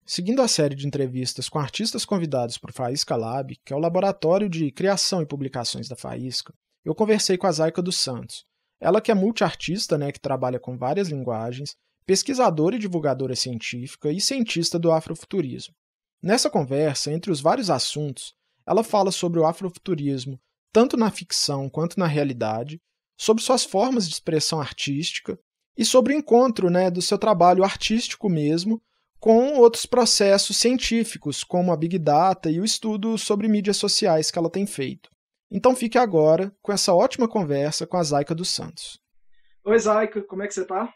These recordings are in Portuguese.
Seguindo a série de entrevistas com artistas convidados para o Faísca Lab, que é o laboratório de criação e publicações da Faísca, eu conversei com a Zaica dos Santos. Ela que é multiartista, que trabalha com várias linguagens, pesquisadora e divulgadora científica e cientista do afrofuturismo. Nessa conversa, entre os vários assuntos, ela fala sobre o afrofuturismo, tanto na ficção quanto na realidade, sobre suas formas de expressão artística e sobre o encontro do seu trabalho artístico mesmo com outros processos científicos, como a Big Data e o estudo sobre mídias sociais que ela tem feito. Então fique agora com essa ótima conversa com a Zaica dos Santos. Oi, Zaica, como é que você tá?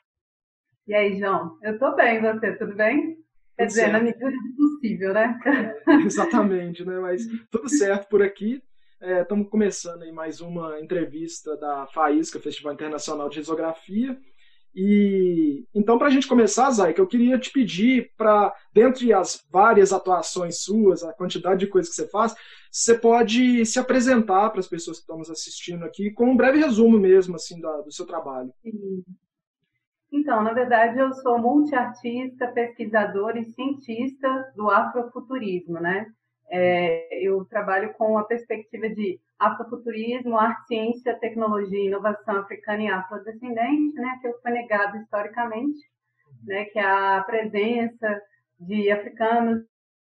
E aí, João? Eu tô bem, você? Tudo bem? Quer dizer, na medida do possível, né? Exatamente, né? Mas tudo certo por aqui. Estamos começando aí mais uma entrevista da Faísca, Festival Internacional de Risografia. E então, para a gente começar, Zaica, eu queria te pedir para, dentre as várias atuações suas, a quantidade de coisas que você faz, você pode se apresentar para as pessoas que estão nos assistindo aqui com um breve resumo mesmo assim do seu trabalho. Sim. Então, na verdade, eu sou multiartista, pesquisadora e cientista do afrofuturismo, né? Eu trabalho com a perspectiva de afrofuturismo, arte, ciência, tecnologia e inovação africana e afrodescendente, né? Que foi negado historicamente, né? Que é a presença de africanos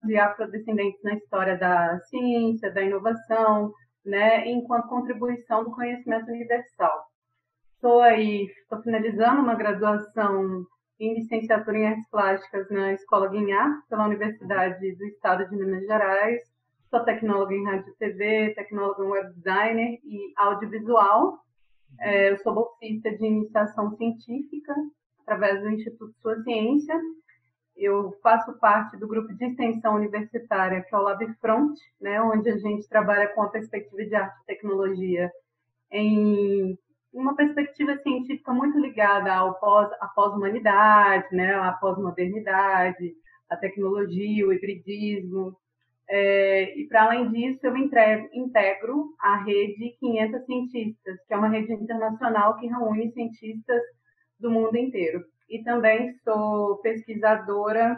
e afrodescendentes na história da ciência, da inovação, né? Enquanto contribuição do conhecimento universal. Estou finalizando uma graduação em licenciatura em artes plásticas na Escola Guinhar, pela Universidade do Estado de Minas Gerais. Sou tecnóloga em rádio e TV, tecnóloga em web designer e audiovisual. Eu sou bolsista de iniciação científica através do Instituto Sua Ciência. Eu faço parte do grupo de extensão universitária, que é o LabFront, né, onde a gente trabalha com a perspectiva de arte e tecnologia em uma perspectiva científica muito ligada à pós-humanidade, né, à pós-modernidade, à tecnologia, o hibridismo. E, para além disso, eu integro a rede 500 Cientistas, que é uma rede internacional que reúne cientistas do mundo inteiro. E também sou pesquisadora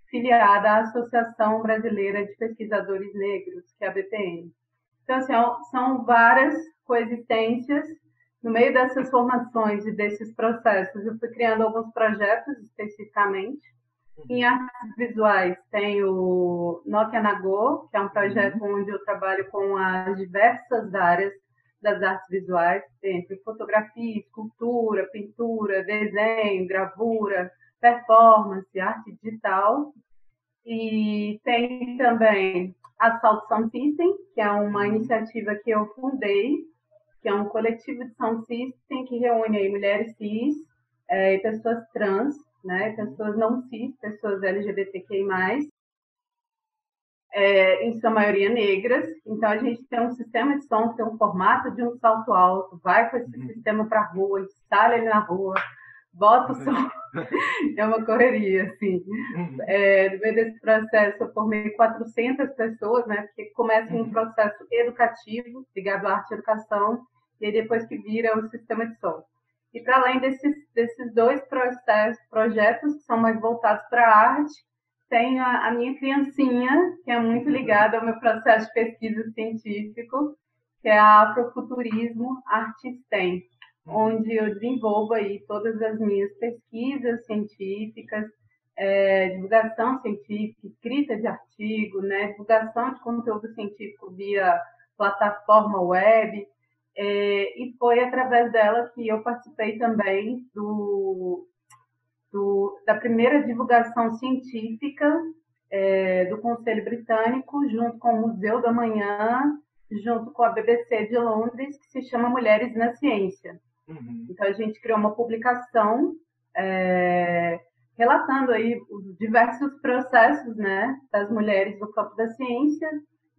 filiada à Associação Brasileira de Pesquisadores Negros, que é a BPN. Então, assim, são várias coexistências. No meio dessas formações e desses processos, eu fui criando alguns projetos especificamente. Em artes visuais, tem o Nokia Nagô, que é um projeto onde eu trabalho com as diversas áreas das artes visuais, entre fotografia, escultura, pintura, desenho, gravura, performance, arte digital. E tem também a Salt Sound System, que é uma iniciativa que eu fundei, que é um coletivo de sound system que reúne aí mulheres cis e pessoas trans, né, pessoas não cis, pessoas LGBTQI+, em sua maioria negras. Então, a gente tem um sistema de som que tem um formato de um salto alto, vai com esse sistema para a rua, instala ele na rua, bota o som, é uma correria, assim. No meio desse processo, eu formei 400 pessoas, né, porque começa um processo educativo, ligado à arte e educação, e aí depois que vira o sistema de som. E para além desses dois projetos, que são mais voltados para a arte, tem a minha criancinha, que é muito ligada ao meu processo de pesquisa científico, que é a Afrofuturismo Arte STEM, onde eu desenvolvo aí todas as minhas pesquisas científicas, divulgação científica, escrita de artigo, né, divulgação de conteúdo científico via plataforma web, e foi através dela que eu participei também da primeira divulgação científica do Conselho Britânico, junto com o Museu da Manhã, junto com a BBC de Londres, que se chama Mulheres na Ciência. Então, a gente criou uma publicação relatando aí os diversos processos, né, das mulheres no campo da ciência,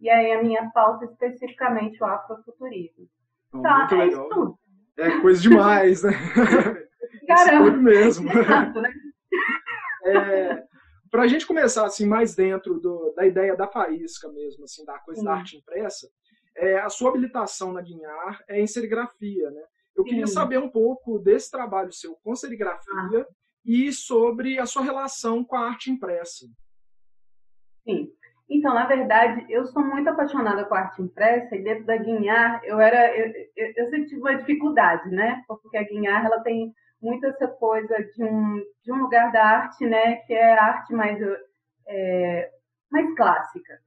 e aí a minha pauta especificamente o afrofuturismo. Muito legal. Isso. É coisa demais, né? Caramba! Isso mesmo. Exato, né? Para a gente começar assim, mais dentro da ideia da Faísca mesmo, assim, da coisa da arte impressa, a sua habilitação na Guinhar é em serigrafia, né? Eu queria saber um pouco desse trabalho seu com serigrafia e sobre a sua relação com a arte impressa. Então, na verdade, eu sou muito apaixonada com a arte impressa e dentro da Guinhar eu sempre tive uma dificuldade, né? Porque a Guinhar ela tem muito essa coisa de um lugar da arte, né? Que é a arte mais clássica.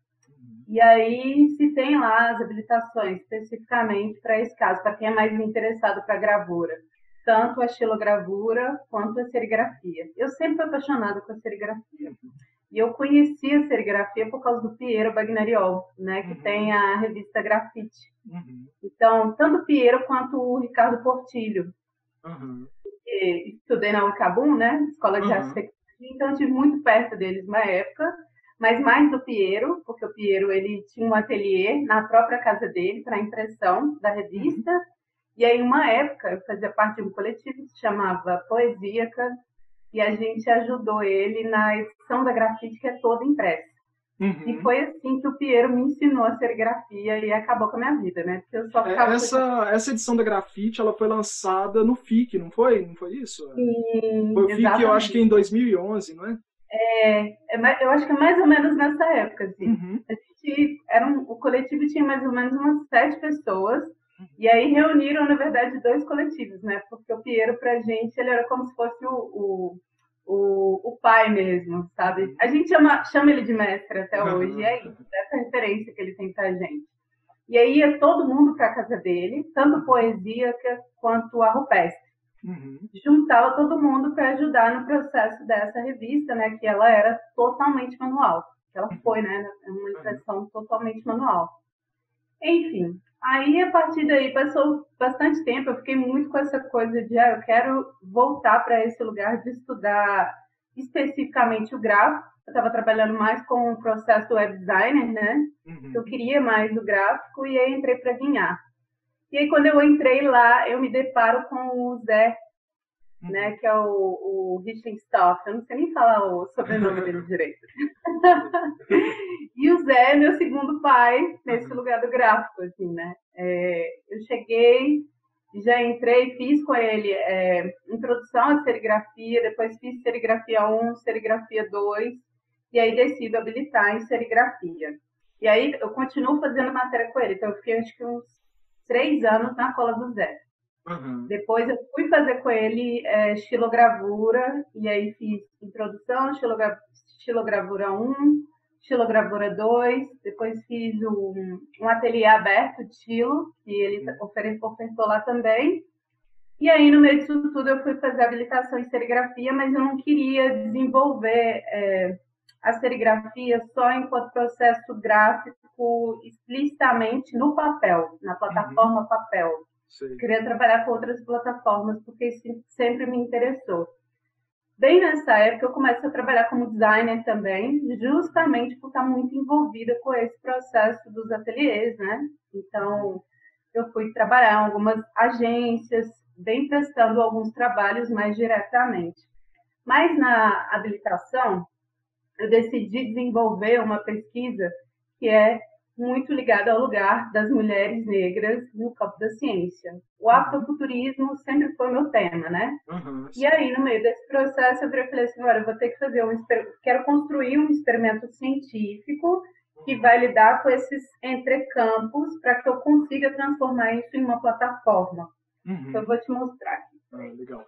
E aí se tem lá as habilitações especificamente para esse caso, para quem é mais interessado para gravura, tanto a xilogravura quanto a serigrafia. Eu sempre fui apaixonada com a serigrafia. E eu conheci a serigrafia por causa do Piero Bagnariol, né, que tem a revista Grafite. Então, tanto o Piero quanto o Ricardo Portilho. Estudei na UCABUM, né, Escola de Arte e Tecnologia, então eu estive muito perto deles na época, mas mais do Piero, porque o Piero ele tinha um ateliê na própria casa dele para impressão da revista. E aí, uma época, eu fazia parte de um coletivo que se chamava Poesíaca, e a gente ajudou ele na edição da grafite, que é toda impressa. E foi assim que o Piero me ensinou a serigrafia e acabou com a minha vida, né? Porque eu só ficava... Essa edição da grafite, ela foi lançada no FIC, não foi? Não foi isso? Sim, foi o FIC, eu acho que em 2011, não é? Eu acho que é mais ou menos nessa época, assim. A gente o coletivo tinha mais ou menos umas 7 pessoas, e aí reuniram, na verdade, 2 coletivos, né? Porque o Piero, pra gente, ele era como se fosse o pai mesmo, sabe? A gente chama ele de mestre até hoje, e é isso, essa referência que ele tem pra gente. E aí ia todo mundo pra casa dele, tanto Poesíaca quanto a Rupestre. Juntava todo mundo para ajudar no processo dessa revista, né? Que ela era totalmente manual. Ela foi, né? Uma impressão totalmente manual. Enfim, aí a partir daí passou bastante tempo. Eu fiquei muito com essa coisa de eu quero voltar para esse lugar de estudar especificamente o gráfico. Eu estava trabalhando mais com o processo do web designer, né? Eu queria mais o gráfico e aí entrei para Guinhar. E aí, quando eu entrei lá, eu me deparo com o Zé, né, que é o Richenstoff. Eu não sei nem falar o sobrenome dele direito. E o Zé é meu segundo pai nesse lugar do gráfico, assim, né? Eu cheguei, já entrei, fiz com ele introdução à serigrafia, depois fiz serigrafia 1, serigrafia 2, e aí decido habilitar em serigrafia. E aí eu continuo fazendo matéria com ele, então eu fiquei acho que uns 3 anos na cola do Zé. Depois eu fui fazer com ele xilogravura, e aí fiz introdução, xilogravura 1, xilogravura 2, depois fiz um ateliê aberto de xilo, que ele ofertou lá também. E aí, no meio disso tudo, eu fui fazer habilitação em serigrafia, mas eu não queria desenvolver a serigrafia só enquanto processo gráfico explicitamente no papel, na plataforma papel. Sim. Queria trabalhar com outras plataformas, porque isso sempre me interessou. Bem nessa época, eu começo a trabalhar como designer também, justamente por estar muito envolvida com esse processo dos ateliês, né? Então, eu fui trabalhar em algumas agências, bem prestando alguns trabalhos mais diretamente. Mas na habilitação, eu decidi desenvolver uma pesquisa que é muito ligada ao lugar das mulheres negras no campo da ciência. O afrofuturismo sempre foi meu tema, né? E aí, no meio desse processo, eu falei assim, agora eu vou ter que fazer quero construir um experimento científico que vai lidar com esses entrecampos para que eu consiga transformar isso em uma plataforma. Então, eu vou te mostrar aqui. Legal.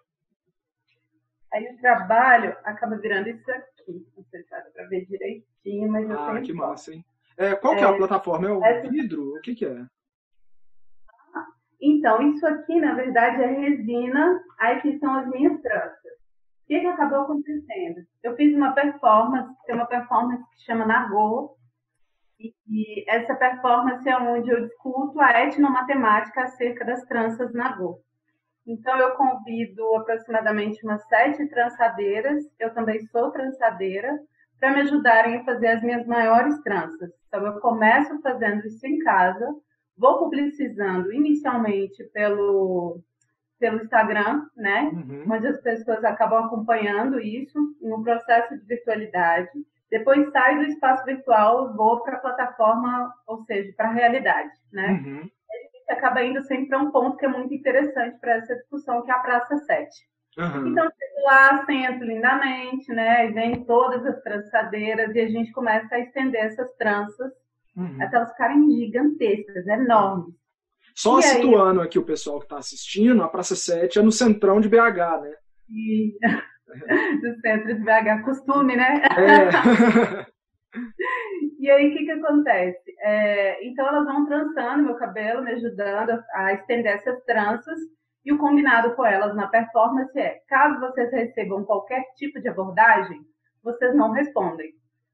Aí o trabalho acaba virando isso aqui. Não sei se dá para ver direitinho, mas eu tenho que massa, hein? Qual que é a plataforma? É o vidro? O que é? Então, isso aqui, na verdade, é resina. Aí aqui são as minhas tranças. O que acabou acontecendo? Eu fiz uma performance, tem uma performance que se chama Nagô, e essa performance é onde eu discuto a etnomatemática acerca das tranças Nagô. Então, eu convido aproximadamente umas 7 trançadeiras, eu também sou trançadeira, para me ajudarem a fazer as minhas maiores tranças. Então, eu começo fazendo isso em casa, vou publicizando inicialmente pelo Instagram, né? Onde as pessoas acabam acompanhando isso no processo de virtualidade. Depois saio do espaço virtual, vou para a plataforma, ou seja, para a realidade, né? A gente acaba indo sempre para um ponto que é muito interessante para essa discussão, que é a Praça 7. Então, Lá sento lindamente, né? E vem todas as trançadeiras e a gente começa a estender essas tranças até elas ficarem gigantescas, enormes. Só e situando aí, aqui o pessoal que está assistindo, a Praça 7 é no centrão de BH, né? E... do centro de BH, costume, né? E aí, o que acontece? Então, elas vão trançando meu cabelo, me ajudando a estender essas tranças. E o combinado com elas na performance é, caso vocês recebam qualquer tipo de abordagem, vocês não respondem.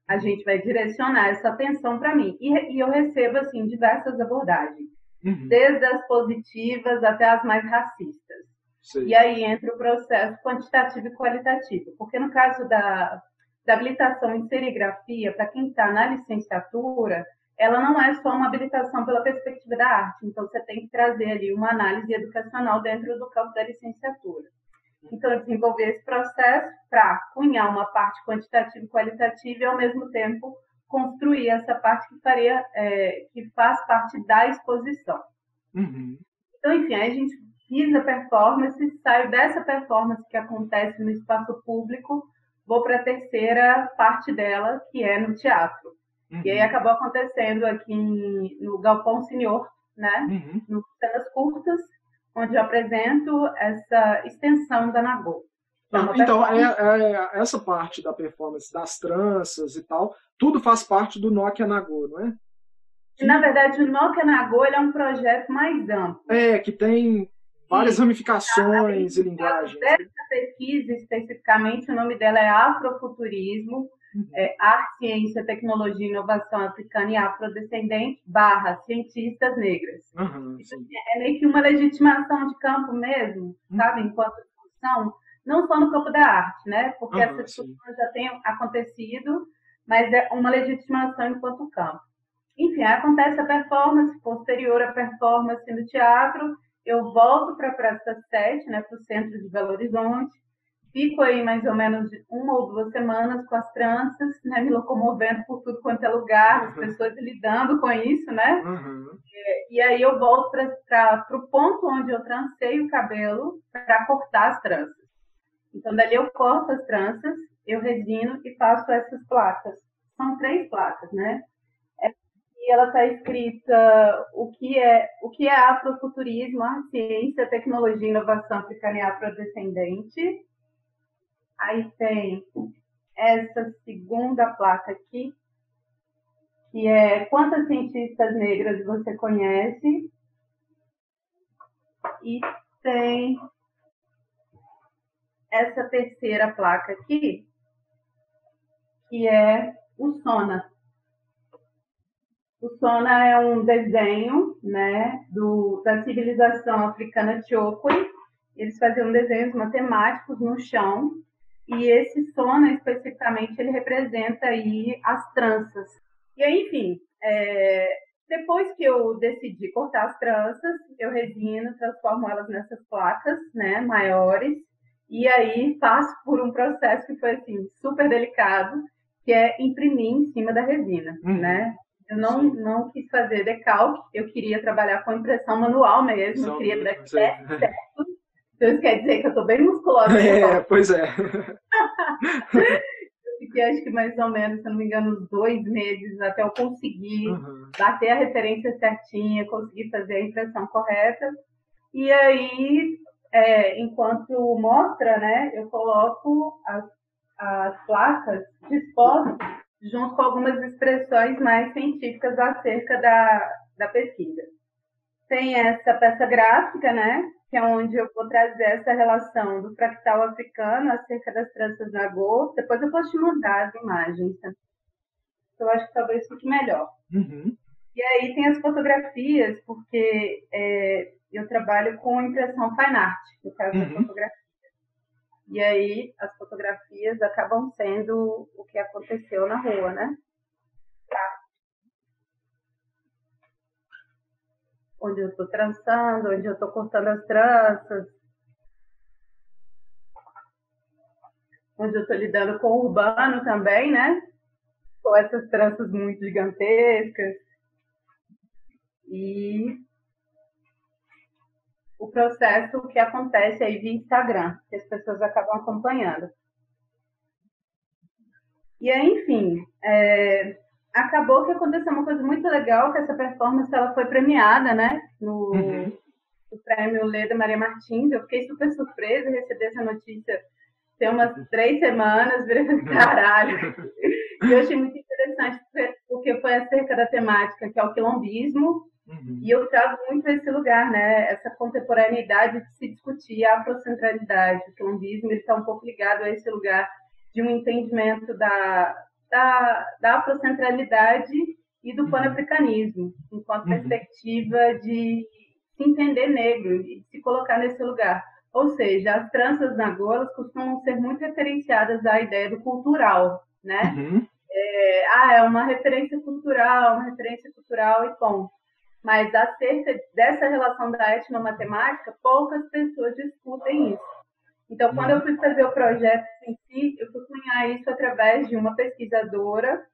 A gente vai direcionar essa atenção para mim. E eu recebo, assim, diversas abordagens. Desde as positivas até as mais racistas. Sim. E aí entra o processo quantitativo e qualitativo. Porque no caso da habilitação em serigrafia, para quem está na licenciatura, ela não é só uma habilitação pela perspectiva da arte. Então, você tem que trazer ali uma análise educacional dentro do campo da licenciatura. Então, eu desenvolvi esse processo para cunhar uma parte quantitativa e qualitativa e, ao mesmo tempo, construir essa parte que faz parte da exposição. Então, enfim, aí a gente fiz a performance, saio dessa performance que acontece no espaço público, vou para a terceira parte dela, que é no teatro. E aí acabou acontecendo aqui no Galpão Senhor, né? No Cenas Curtas, onde eu apresento essa extensão da Nagô. Então, essa parte da performance das tranças e tal, tudo faz parte do Nokia Nagô, não é? Na verdade, o Nokia Nagô é um projeto mais amplo. Que tem várias ramificações e linguagens. Dessa pesquisa, especificamente, o nome dela é Afrofuturismo, Arte, Ciência, Tecnologia, Inovação Africana e Afrodescendente / Cientistas Negras. É meio que uma legitimação de campo mesmo, sabe? Enquanto discussão, não só no campo da arte, né? Porque essa discussão já tem acontecido, mas é uma legitimação enquanto campo. Enfim, acontece a performance, posterior à performance no teatro, eu volto para a Praça 7, né, para o centro de Belo Horizonte, fico aí mais ou menos 1 ou 2 semanas com as tranças, né, me locomovendo por tudo quanto é lugar, as pessoas lidando com isso, né? E aí eu volto para o ponto onde eu trancei o cabelo para cortar as tranças. Então, dali eu corto as tranças, eu resino e faço essas placas. São 3 placas, né? E ela está escrita o que é afrofuturismo, arte, ciência, tecnologia, inovação africana e afrodescendente. Aí tem essa segunda placa aqui, que é quantas cientistas negras você conhece? E tem essa terceira placa aqui, que é o Sona. O Sona é um desenho, né, da civilização africana Tchokwe. Eles faziam desenhos matemáticos no chão. E esse Sona, especificamente, ele representa aí as tranças. E aí, enfim, depois que eu decidi cortar as tranças, eu resino, transformo elas nessas placas, né, maiores. E aí passo por um processo que foi, assim, super delicado, que é imprimir em cima da resina, né? Eu não quis fazer decalque, eu queria trabalhar com impressão manual mesmo, eu queria dar certo. Então isso quer dizer que eu estou bem musculosa. Pois é. Eu fiquei, acho que mais ou menos, se não me engano, uns 2 meses até eu conseguir bater a referência certinha, conseguir fazer a impressão correta. E aí, enquanto mostra, né, eu coloco as placas dispostas junto com algumas expressões mais científicas acerca da pesquisa. Tem essa peça gráfica, né, que é onde eu vou trazer essa relação do fractal africano acerca das tranças Nagô. Depois eu posso te mandar as imagens, tá? Eu acho que talvez fique melhor. E aí tem as fotografias, porque eu trabalho com impressão fine art, no caso da fotografia. E aí as fotografias acabam sendo o que aconteceu na rua, né? Onde eu estou trançando, onde eu estou cortando as tranças, onde eu estou lidando com o urbano também, né? Com essas tranças muito gigantescas. E o processo que acontece aí via Instagram, que as pessoas acabam acompanhando. E aí, enfim, acabou que aconteceu uma coisa muito legal, que essa performance ela foi premiada, né, no prêmio Leda Maria Martins. Eu fiquei super surpresa, recebi essa notícia tem umas 3 semanas, virei caralho. E eu achei muito interessante, porque foi acerca da temática, que é o quilombismo, e eu trago muito esse lugar, né, essa contemporaneidade de se discutir a afrocentralidade. O quilombismo está um pouco ligado a esse lugar de um entendimento da afrocentralidade e do panafricanismo, enquanto perspectiva de se entender negro e se colocar nesse lugar. Ou seja, as tranças na Angola costumam ser muito referenciadas à ideia do cultural, né? É uma referência cultural e ponto. Mas acerca dessa relação da etnomatemática, poucas pessoas discutem isso. Então, quando eu fui fazer o projeto em si, eu fui cunhar isso através de uma pesquisadora,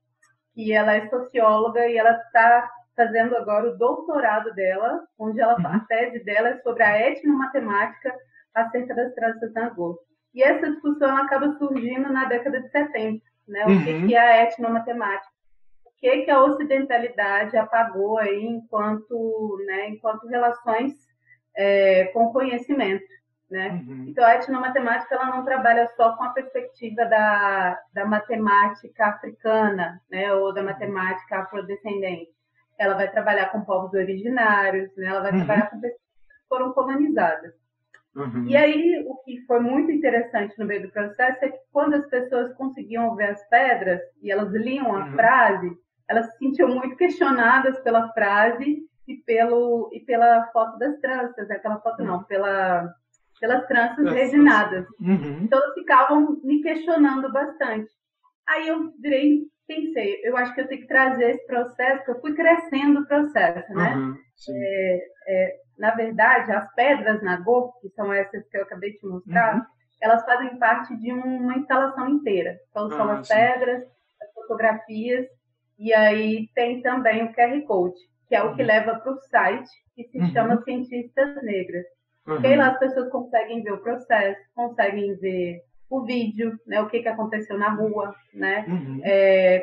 que ela é socióloga e ela está fazendo agora o doutorado dela, onde a tese dela é sobre a etnomatemática acerca das tranças na Angola. E essa discussão acaba surgindo na década de 70, né? O que é a etnomatemática? O que a ocidentalidade apagou aí enquanto relações com conhecimento, né? Então, a etnomatemática ela não trabalha só com a perspectiva da matemática africana, né? Ou da matemática afrodescendente. Ela vai trabalhar com povos originários, né? Ela vai trabalhar com pessoas que foram colonizadas. E aí, o que foi muito interessante no meio do processo é que quando as pessoas conseguiam ver as pedras e elas liam a frase, elas se sentiam muito questionadas pela frase e pela foto das tranças, aquela foto não, pelas tranças resinadas. Então, elas ficavam me questionando bastante. Aí eu pensei, eu acho que eu tenho que trazer esse processo, porque eu fui crescendo o processo, né? Na verdade, as pedras na Go, que são essas que eu acabei de mostrar, elas fazem parte de uma instalação inteira. Então, são as pedras, as fotografias, e aí tem também o QR Code, que é o que leva para o site, que se chama Cientistas Negras. Porque aí lá as pessoas conseguem ver o processo, conseguem ver o vídeo, né, o que aconteceu na rua, né?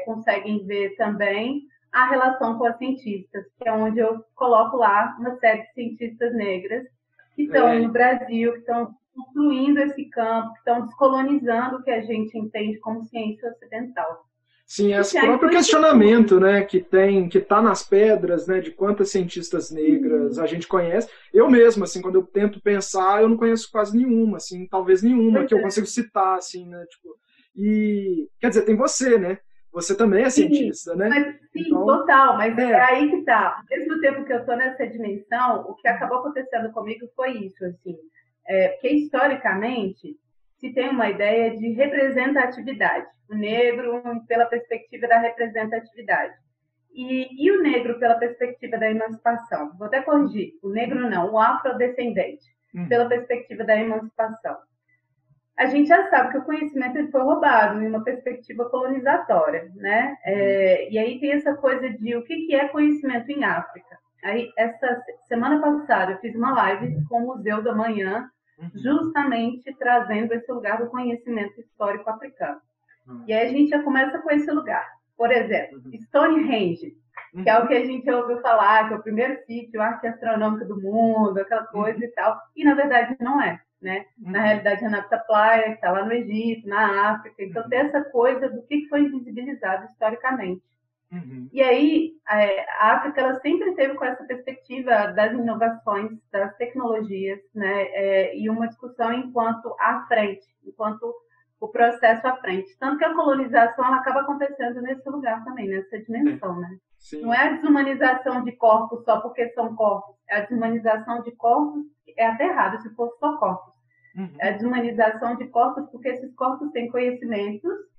Conseguem ver também a relação com as cientistas, que é onde eu coloco lá uma série de cientistas negras que estão no Brasil, que estão construindo esse campo, que estão descolonizando o que a gente entende como ciência ocidental. Sim, esse próprio questionamento, né, que está nas pedras, né, de quantas cientistas negras a gente conhece. Eu mesmo, assim, quando eu tento pensar, eu não conheço quase nenhuma, assim, talvez nenhuma que eu consigo citar, assim, né, tipo, e, quer dizer, tem você, né, você também é cientista, né? Sim, então, total, mas é aí que tá. Ao mesmo tempo que eu estou nessa dimensão, o que acabou acontecendo comigo foi isso, assim, porque historicamente se tem uma ideia de representatividade, o negro pela perspectiva da representatividade. E o negro pela perspectiva da emancipação. Vou até corrigir, o negro não, o afrodescendente, pela perspectiva da emancipação. A gente já sabe que o conhecimento ele foi roubado em uma perspectiva colonizatória, né? E aí tem essa coisa de o que é conhecimento em África. Aí, essa semana passada, eu fiz uma live com o Museu do Amanhã, justamente trazendo esse lugar do conhecimento histórico africano. E aí a gente já começa com esse lugar. Por exemplo, Stonehenge, que é o que a gente ouviu falar, que é o primeiro sítio arqueastronômico do mundo, aquela coisa e tal. E, na verdade, não é. Né? Na realidade, é na Playa, que está lá no Egito, na África. Então, tem essa coisa do que foi invisibilizado historicamente. E aí, a África ela sempre teve com essa perspectiva das inovações, das tecnologias, né? E uma discussão enquanto à frente, enquanto o processo à frente. Tanto que a colonização ela acaba acontecendo nesse lugar também, nessa dimensão. Né? Não é a desumanização de corpos só porque são corpos, é a desumanização de corpos, é até errado se fosse só corpos. É a desumanização de corpos porque esses corpos têm conhecimentos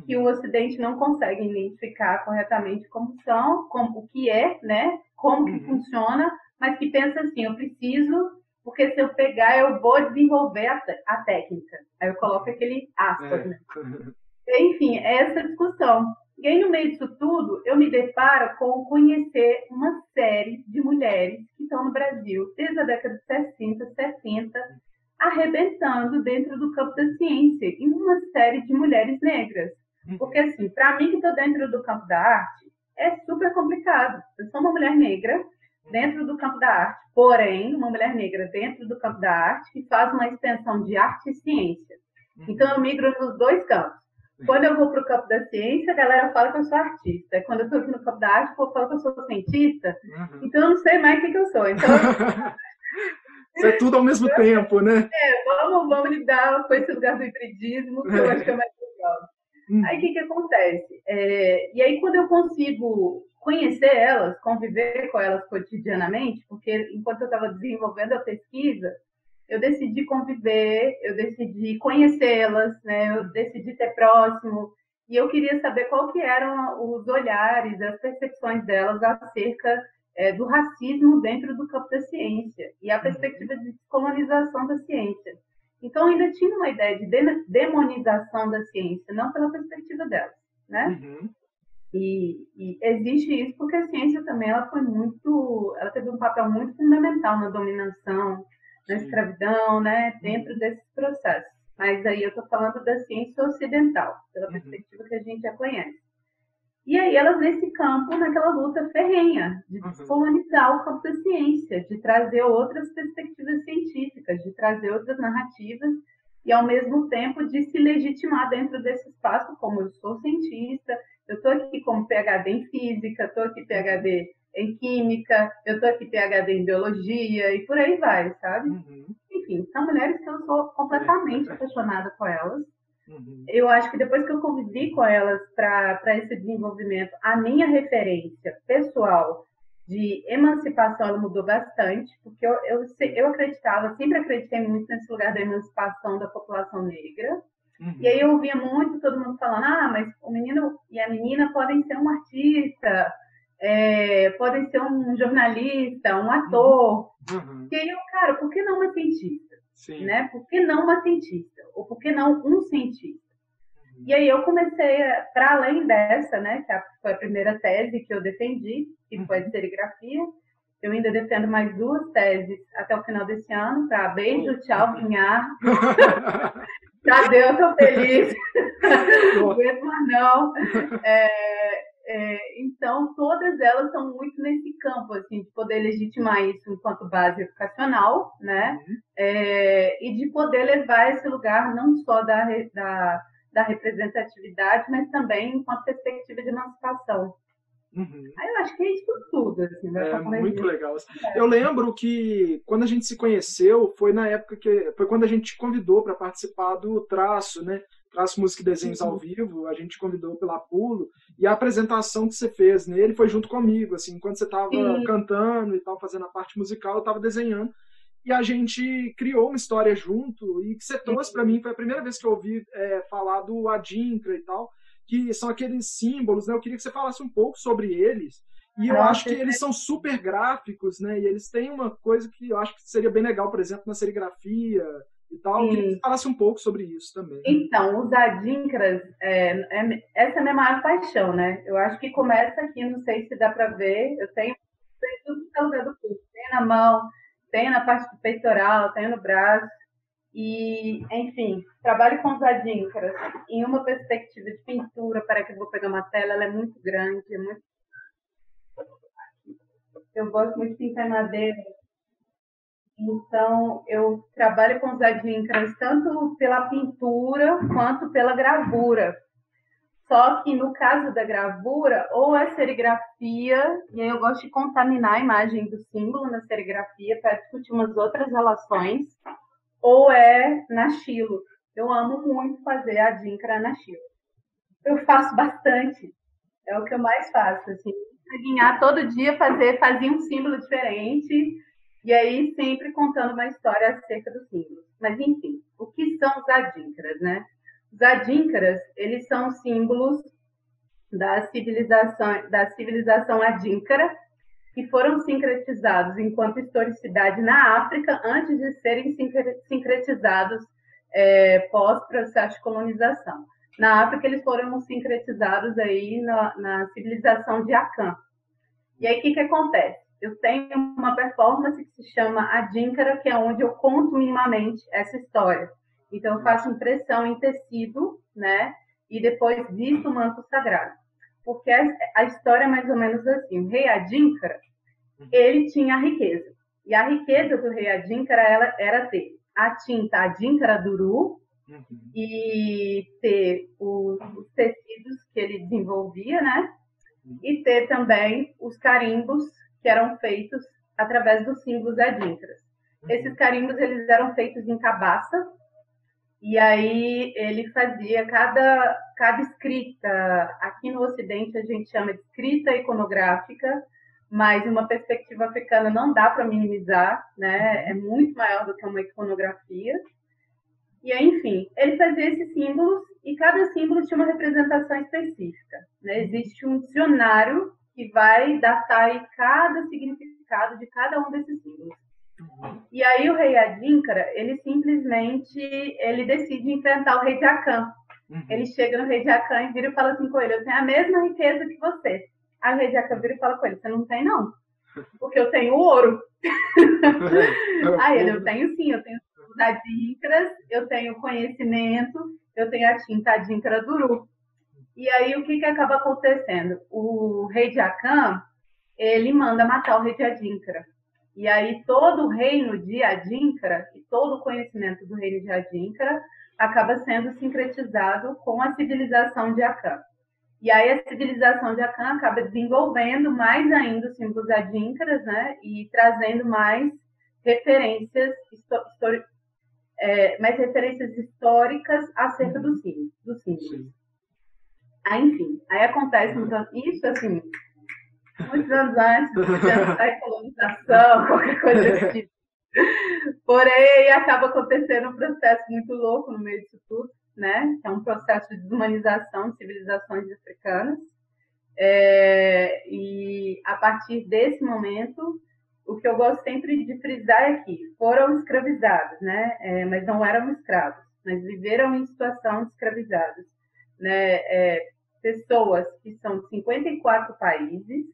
que o Ocidente não consegue identificar corretamente como são, como o que é, né? Como que funciona, mas que pensa assim, eu preciso, porque se eu pegar, eu vou desenvolver a técnica. Aí eu coloco aquele aspas, né? Enfim, é essa discussão. E aí, no meio disso tudo, eu me deparo com conhecer uma série de mulheres que então no Brasil, desde a década de 60, 70, arrebentando dentro do campo da ciência, em uma série de mulheres negras. Porque, assim, para mim que estou dentro do campo da arte, é super complicado. Eu sou uma mulher negra dentro do campo da arte, porém, uma mulher negra dentro do campo da arte que faz uma extensão de arte e ciência. Então, eu migro nos dois campos. Quando eu vou para o campo da ciência, a galera fala que eu sou artista. Quando eu estou aqui no campo da arte, o povo fala que eu sou cientista. Então, eu não sei mais o que eu sou. Então, isso é tudo ao mesmo tempo, né? Vamos lidar com esse lugar do hibridismo, que eu acho que é mais legal. Aí, o que acontece? E aí, quando eu consigo conhecer elas, conviver com elas cotidianamente, porque enquanto eu estava desenvolvendo a pesquisa, eu decidi conviver, eu decidi conhecê-las, né? Eu decidi ter próximo, e eu queria saber qual que eram os olhares, as percepções delas acerca do racismo dentro do campo da ciência e a perspectiva de descolonização da ciência. Então, ainda tinha uma ideia de demonização da ciência, não pela perspectiva delas, né? E existe isso porque a ciência também ela teve um papel muito fundamental na dominação, na escravidão, né, dentro desses processos. Mas aí eu estou falando da ciência ocidental, pela perspectiva que a gente já conhece. E aí elas nesse campo, naquela luta ferrenha de descolonizar o campo da ciência, de trazer outras perspectivas científicas, de trazer outras narrativas e, ao mesmo tempo, de se legitimar dentro desse espaço, como eu sou cientista, eu estou aqui como PhD em física, estou aqui PhD em química, eu estou aqui PhD em biologia e por aí vai, sabe? Enfim, são mulheres que eu sou completamente apaixonada por elas. Eu acho que depois que eu convivi com elas para esse desenvolvimento, a minha referência pessoal de emancipação ela mudou bastante, porque eu acreditava, sempre acreditei muito nesse lugar da emancipação da população negra. E aí eu ouvia muito todo mundo falando, mas o menino e a menina podem ser um artista, podem ser um jornalista, um ator. E aí cara, por que não uma cientista? Né? Por que não uma cientista? Ou por que não um cientista? E aí eu comecei, para além dessa, né, que foi a primeira tese que eu defendi, que foi a de serigrafia, eu ainda defendo mais 2 teses até o final desse ano, para beijo, tchau, vinhar. Já deu, eu tô feliz. Não aguento mais não. Então, todas elas estão muito nesse campo, assim, de poder legitimar isso enquanto base educacional, né? E de poder levar esse lugar não só da representatividade, mas também enquanto perspectiva de emancipação. Aí eu acho que é isso tudo. Assim, muito legal. Eu lembro que quando a gente se conheceu, foi na época foi quando a gente te convidou para participar do Traço, né? Traço Música e Desenhos ao Vivo, a gente convidou pela Pulo, e a apresentação que você fez nele foi junto comigo, assim, enquanto você estava cantando e tal, fazendo a parte musical, eu estava desenhando, e a gente criou uma história junto, e que você trouxe para mim, foi a primeira vez que eu ouvi falar do Adinkra e tal, que são aqueles símbolos, né? Eu queria que você falasse um pouco sobre eles, e eu acho que eles são super gráficos, né? E eles têm uma coisa que eu acho que seria bem legal, por exemplo, na serigrafia e tal. Eu queria que você falasse um pouco sobre isso também. Então, os adinkras, essa é a minha maior paixão, né? Eu acho que começa aqui, não sei se dá para ver, eu tenho tudo que é lugar do corpo, tenho na mão, tenho na parte do peitoral, tenho no braço, e, enfim, trabalho com os adinkras em uma perspectiva de pintura, para que eu vou pegar uma tela, ela é muito grande, eu gosto muito de pintar em madeira. Então, eu trabalho com os adinkras tanto pela pintura quanto pela gravura. Só que no caso da gravura, ou é serigrafia, e aí eu gosto de contaminar a imagem do símbolo na serigrafia para discutir umas outras relações, ou é na xilo. Eu amo muito fazer adinkra na xilo. Eu faço bastante. É o que eu mais faço. Assim, guinhar todo dia, fazia um símbolo diferente. E aí, sempre contando uma história acerca dos símbolos. Mas, enfim, o que são os adinkras, né? Os adinkras, eles são símbolos da civilização adínkara, que foram sincretizados enquanto historicidade na África, antes de serem sincretizados pós-processo de colonização. Na África, eles foram sincretizados aí na civilização de Akan. E aí, o que acontece? eu tenho uma performance que se chama Adinkara, que é onde eu conto minimamente essa história. Então, eu faço impressão em tecido, né? E depois visto o manto sagrado. Porque a história é mais ou menos assim. O rei Adinkara, ele tinha a riqueza. E a riqueza do rei Adinkara era ter a tinta Adinkara Duru e ter os tecidos que ele desenvolvia, né? E ter também os carimbos que eram feitos através dos símbolos Adinkaras. Esses carimbos eles eram feitos em cabaça, e aí ele fazia cada escrita, aqui no Ocidente a gente chama de escrita iconográfica, mas uma perspectiva africana não dá para minimizar, né? É muito maior do que uma iconografia. E aí, enfim, ele fazia esses símbolos e cada símbolo tinha uma representação específica, né? Existe um dicionário que vai datar aí cada significado de cada um desses símbolos. E aí o rei Adinkara, ele simplesmente decide enfrentar o rei de Akan. Ele chega no rei de Akan e vira e fala assim com ele: eu tenho a mesma riqueza que você. Aí o rei de Akan vira e fala com ele: você não tem, não. Porque eu tenho ouro. Aí ele: eu tenho sim, eu tenho os Adinkaras, eu tenho conhecimento, eu tenho a tinta Adinkara Duru. E aí o que acaba acontecendo? O rei de Akan, ele manda matar o rei de Adinkara. E aí todo o reino de Adinkara e todo o conhecimento do reino de Adinkara acaba sendo sincretizado com a civilização de Akan. E aí a civilização de Akan acaba desenvolvendo mais ainda os símbolos Adinkaras, né? E trazendo mais referências históricas acerca dos símbolos. Aí, enfim, aí acontece isso, assim, muitos anos antes da colonização, qualquer coisa desse tipo. Porém, acaba acontecendo um processo muito louco no meio disso tudo, né? É um processo de desumanização de civilizações africanas. E a partir desse momento, o que eu gosto sempre de frisar é que foram escravizados, né? Mas não eram escravos, mas viveram em situação de escravizados, né? Pessoas que são de 54 países,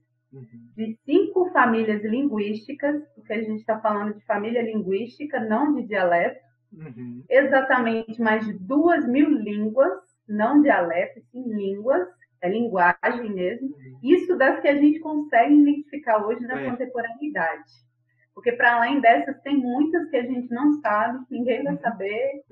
de 5 famílias linguísticas, porque a gente está falando de família linguística, não de dialeto, exatamente mais de 2.000 línguas, não dialeto, sim línguas, é linguagem mesmo, isso das que a gente consegue identificar hoje na contemporaneidade. Porque para além dessas, tem muitas que a gente não sabe, que ninguém vai saber.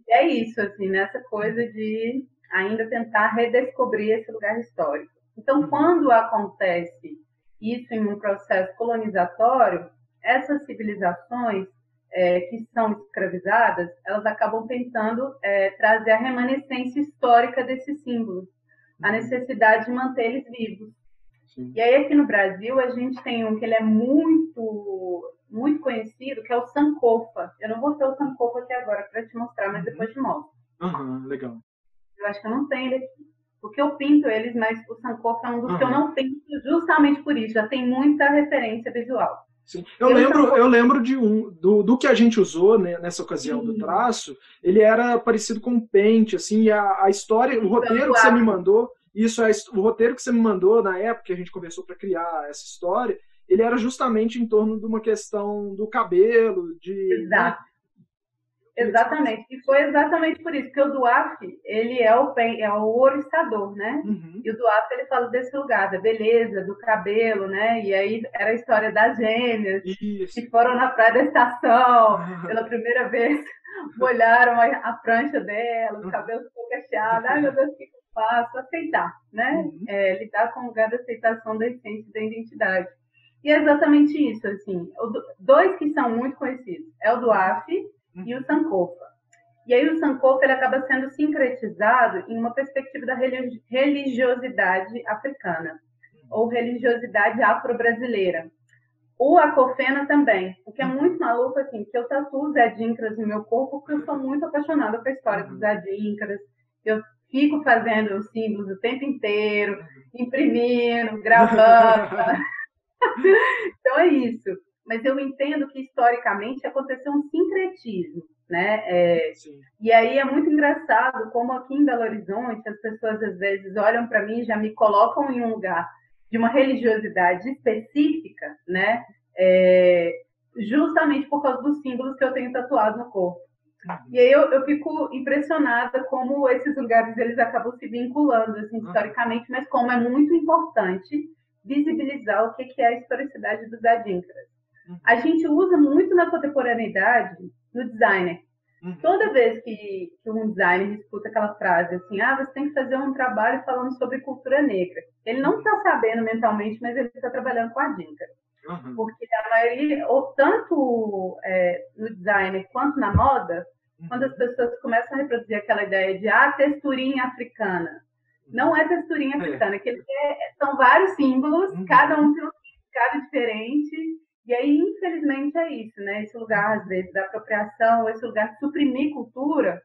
E é isso, assim, nessa coisa de ainda tentar redescobrir esse lugar histórico. Então, quando acontece isso em um processo colonizatório, essas civilizações que são escravizadas, elas acabam tentando trazer a remanescência histórica desses símbolos, a necessidade de manter eles vivos. Sim. E aí, aqui no Brasil, a gente tem um que ele é muito, muito conhecido, que é o Sankofa. Eu não vou ter o Sankofa aqui agora para te mostrar, mas depois te mostro. Legal. Eu acho que eu não tenho ele aqui. Porque eu pinto eles, mas o Sankofa é um dos que eu não pinto justamente por isso. Já tem muita referência visual. Sim. Eu lembro de do que a gente usou, né, nessa ocasião do traço. Ele era parecido com um pente, assim, e a história, o roteiro que você me mandou, o roteiro que você me mandou na época que a gente conversou para criar essa história, ele era justamente em torno de uma questão do cabelo, Exato. Exatamente, e foi exatamente por isso, porque o Duaf, ele é o oriçador, né? E o Duaf, ele fala desse lugar, da beleza, do cabelo, né? E aí era a história das gêmeas, que foram na praia da estação, pela primeira vez, molharam a prancha dela, os cabelos ficou cacheados, ai meu Deus, o que eu faço? Aceitar, né? Lidar com o lugar da aceitação da essência e da identidade. E é exatamente isso, assim, dois que são muito conhecidos, é o Duaf e o Sankofa. E aí o Sankofa ele acaba sendo sincretizado em uma perspectiva da religiosidade africana, ou religiosidade afro-brasileira. O Akofena também, o que é muito maluco, assim, que eu tatuo os Adinkaras no meu corpo, porque eu sou muito apaixonada pela história dos Adinkaras. Eu fico fazendo os símbolos o tempo inteiro, imprimindo, gravando. Então é isso. Mas eu entendo que, historicamente, aconteceu um sincretismo, né? E aí é muito engraçado como aqui em Belo Horizonte as pessoas, às vezes, olham para mim e já me colocam em um lugar de uma religiosidade específica, né? Justamente por causa dos símbolos que eu tenho tatuado no corpo. E aí eu fico impressionada como esses lugares eles acabam se vinculando assim, historicamente, mas como é muito importante visibilizar o que é a historicidade dos Adíncaras. A gente usa muito na contemporaneidade no designer. Toda vez que um designer escuta aquela frase assim, você tem que fazer um trabalho falando sobre cultura negra. Ele não está sabendo mentalmente, mas ele está trabalhando com Adíncara. Porque a maioria, ou tanto no designer quanto na moda, quando as pessoas começam a reproduzir aquela ideia de texturinha africana. Não é texturinha africana, são vários símbolos, cada um tem um significado diferente. E aí, infelizmente, é isso, né? Esse lugar, às vezes, da apropriação, esse lugar de suprimir cultura,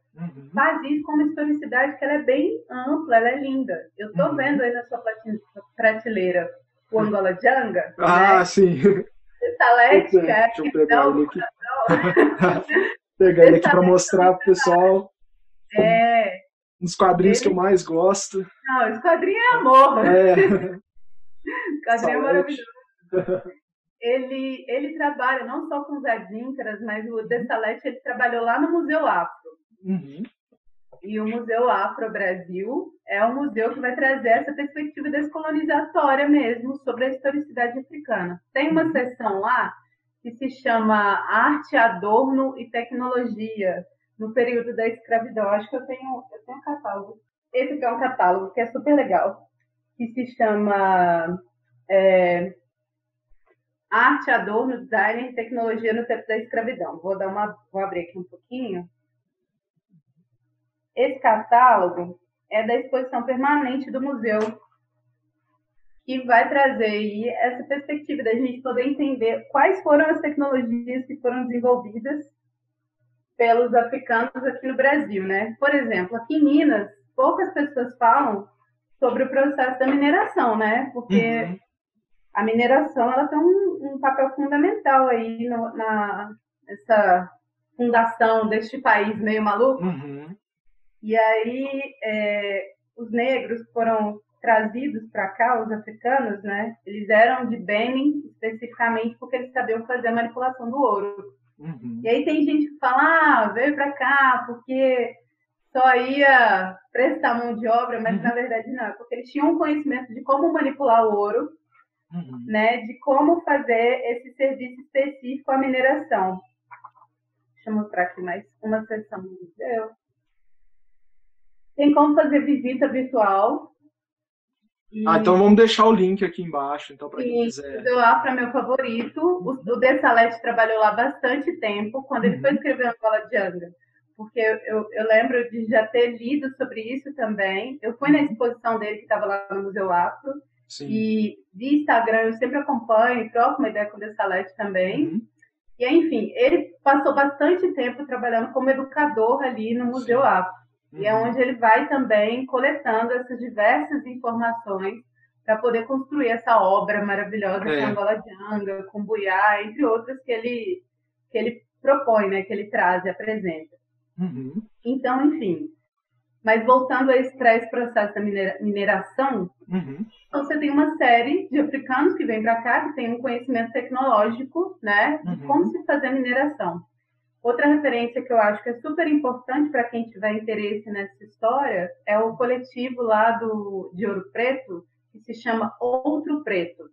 faz isso com uma historicidade que ela é bem ampla, ela é linda. Eu estou vendo aí na sua prateleira o Angola Janga. Né? Sim. Salete, deixa eu pegar ele aqui. Pegar ele aqui para mostrar para o pessoal. Um dos quadrinhos que eu mais gosto. Não, esse quadrinho é amor. Esse quadrinho é maravilhoso. Ele trabalha não só com os Adíncaras, mas o De Salete ele trabalhou lá no Museu Afro. E o Museu Afro Brasil é um museu que vai trazer essa perspectiva descolonizatória mesmo sobre a historicidade africana. Tem uma seção lá que se chama Arte, Adorno e Tecnologia no período da escravidão. Acho que eu tenho um catálogo. Esse aqui é um catálogo que é super legal, que se chama Arte, Adorno, Design e Tecnologia no tempo da escravidão. Vou abrir aqui um pouquinho. Esse catálogo é da exposição permanente do museu, que vai trazer aí essa perspectiva da gente poder entender quais foram as tecnologias que foram desenvolvidas pelos africanos aqui no Brasil, né? Por exemplo, aqui em Minas, poucas pessoas falam sobre o processo da mineração, né? Porque a mineração ela tem um papel fundamental aí nessa fundação deste país meio maluco. E aí os negros foram trazidos para cá, os africanos, né? Eles eram de Benin especificamente porque eles sabiam fazer a manipulação do ouro. E aí tem gente que fala, veio para cá porque só ia prestar mão de obra, mas na verdade não, porque eles tinham um conhecimento de como manipular o ouro, né? De como fazer esse serviço específico à mineração. Deixa eu mostrar aqui mais uma seção do museu. Tem como fazer visita virtual. Então vamos deixar o link aqui embaixo, então, para quem quiser. O Museu Afro é meu favorito. O De Salete trabalhou lá bastante tempo, quando ele foi escrever Angola Janga. Porque eu lembro de já ter lido sobre isso também. Eu fui na exposição dele, que estava lá no Museu Afro. E de Instagram eu sempre acompanho, troco uma ideia com o De Salete também. E, enfim, ele passou bastante tempo trabalhando como educador ali no Museu Afro. E é onde ele vai também coletando essas diversas informações para poder construir essa obra maravilhosa com Angola Janga, com Buiá, entre outras que ele propõe, né, que ele traz e apresenta. Então, enfim. Mas voltando para esse processo da mineração, então você tem uma série de africanos que vêm para cá, que tem um conhecimento tecnológico, né, de como se fazer a mineração. Outra referência que eu acho que é super importante para quem tiver interesse nessa história é o coletivo lá de Ouro Preto, que se chama Outro Preto.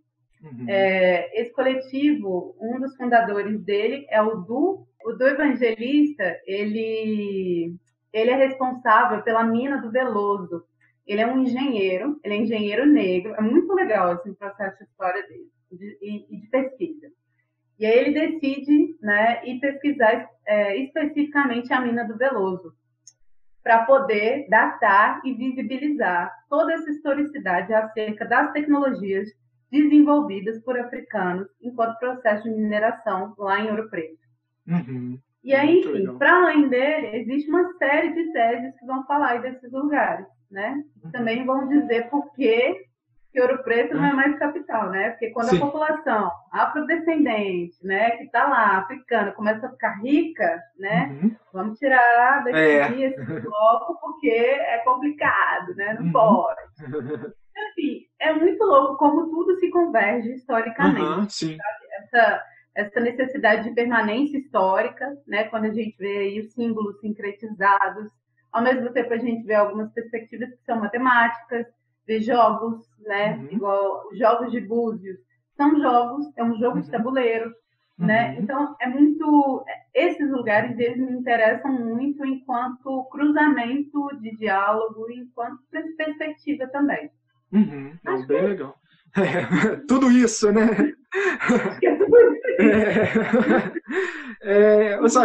Esse coletivo, um dos fundadores dele é o Du Evangelista. Ele é responsável pela mina do Veloso. Ele é um engenheiro, ele é engenheiro negro. É muito legal esse processo de história dele e de pesquisa. E aí ele decide, né, ir pesquisar especificamente a mina do Veloso, para poder datar e visibilizar toda essa historicidade acerca das tecnologias desenvolvidas por africanos enquanto processo de mineração lá em Ouro Preto. E aí, enfim, para além dele, existe uma série de teses que vão falar desses lugares, né? Também vão dizer por que Ouro Preto não é mais capital, né? Porque quando a população afrodescendente, né, que está lá, africana, começa a ficar rica, né? Vamos tirar daqui esse bloco porque é complicado, né? Não pode. Enfim, é muito louco como tudo se converge historicamente. Sim. Essa necessidade de permanência histórica, né? Quando a gente vê aí os símbolos sincretizados, ao mesmo tempo a gente vê algumas perspectivas que são matemáticas, vê jogos, né? Igual os jogos de búzios, são jogos, é um jogo de tabuleiro, né? Então é muito, esses lugares eles me interessam muito enquanto cruzamento de diálogo, enquanto perspectiva também. Não, bem legal. Tudo isso, né? Acho que é tudo isso.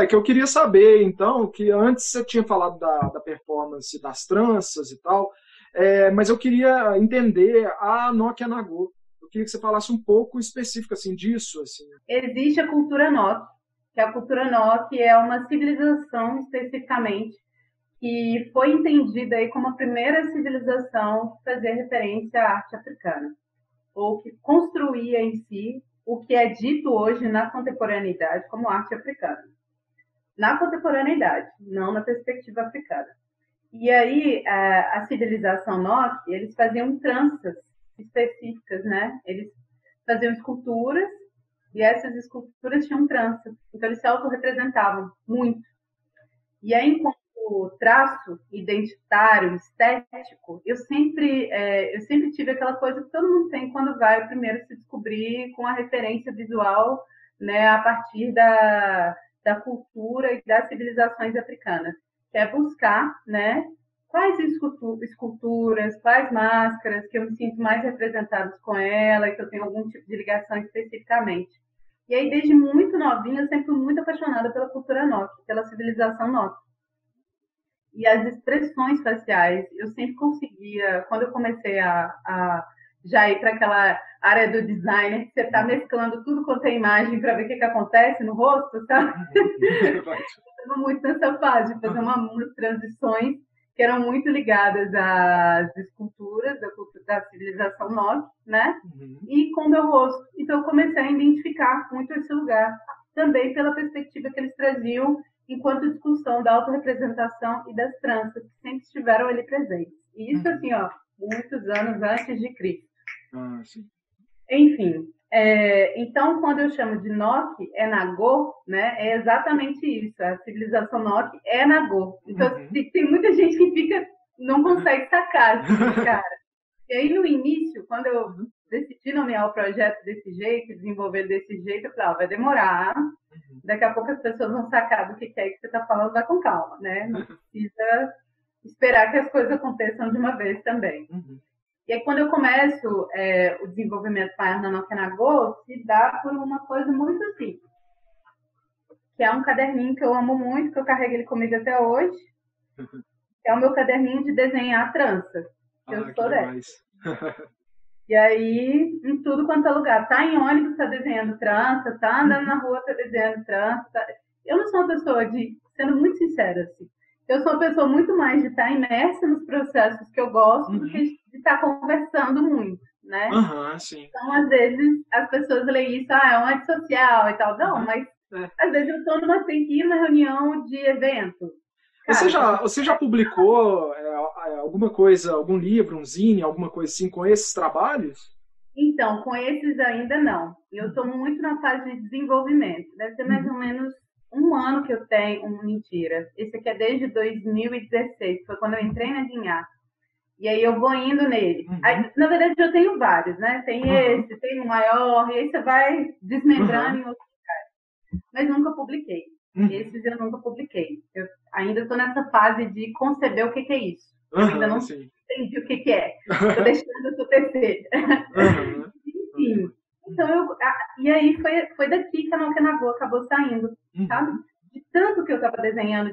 Que eu queria saber, então, que antes você tinha falado da performance das tranças e tal, mas eu queria entender a Nokia Nagô. Eu queria que você falasse um pouco específico assim, disso. Assim. Existe a cultura Nokia, que a cultura Nokia é uma civilização especificamente que foi entendida aí como a primeira civilização que fazia referência à arte africana, ou que construía em si o que é dito hoje na contemporaneidade como arte africana. Na contemporaneidade, não na perspectiva africana. E aí, a civilização Nokia, eles faziam tranças específicas, né? Eles faziam esculturas e essas esculturas tinham tranças. Então, eles se autorrepresentavam muito. E aí, enquanto traço identitário, estético, eu sempre tive aquela coisa que todo mundo tem quando vai primeiro se descobrir com a referência visual, né, a partir da cultura e das civilizações africanas, que é buscar, né, quais esculturas, quais máscaras que eu me sinto mais representadas com ela e que eu tenho algum tipo de ligação especificamente. E aí, desde muito novinha, eu sempre fui muito apaixonada pela cultura Nokia, pela civilização Nokia. E as expressões faciais, eu sempre conseguia, quando eu comecei a já ir para aquela área do designer, que você está mesclando tudo quanto é imagem para ver o que acontece no rosto, sabe? Eu estava muito nessa fase de fazer umas transições que eram muito ligadas às esculturas da civilização Nokia, né? E com o meu rosto. Então, eu comecei a identificar muito esse lugar, também pela perspectiva que eles traziam enquanto discussão da autorrepresentação e das tranças, que sempre estiveram ali presentes. E isso, assim, ó, muitos anos antes de Cristo. Sim. Enfim, então, quando eu chamo de Nokia, é Nagô, né, é exatamente isso. A civilização Nokia é Nagô. Então, tem muita gente que não consegue sacar, assim, cara. E aí, no início, quando eu decidi nomear o projeto desse jeito, desenvolver desse jeito, eu falei, vai demorar. Daqui a pouco as pessoas vão sacar do que é que você está falando, vai com calma, né? Não precisa esperar que as coisas aconteçam de uma vez também. E aí, quando eu começo o desenvolvimento na Nokia Nagô, se dá por uma coisa muito simples, que é um caderninho que eu amo muito, que eu carrego ele comigo até hoje, é o meu caderninho de desenhar trança. Eu sou dessa. E aí, em tudo quanto é lugar. Tá em ônibus, tá desenhando trança, tá andando na rua, tá desenhando trança. Tá... Eu não sou uma pessoa sendo muito sincera, assim, eu sou uma pessoa muito mais de estar imersa nos processos que eu gosto do que de estar conversando muito, né? Sim. Então, às vezes, as pessoas leem isso, é uma antissocial e tal. Não, mas às vezes eu tô tem que ir numa reunião de evento. Cara, você já publicou alguma coisa, algum livro, um zine, alguma coisa assim com esses trabalhos? Então, com esses ainda não. Eu estou muito na fase de desenvolvimento. Deve ser mais ou menos um ano que eu tenho. Mentira. Esse aqui é desde 2016, foi quando eu entrei na Guinhar. E aí eu vou indo nele. Aí, na verdade, eu tenho vários, né? Tem esse, tem o maior, e aí você vai desmembrando em outros lugares. Mas nunca publiquei. Esses eu nunca publiquei. Eu ainda estou nessa fase de conceber o que é isso. Eu ainda não entendi o que é. Estou deixando o TCC. Enfim. Então, e aí foi daqui que a Nokia Nagô acabou saindo, sabe? De tanto que eu estava desenhando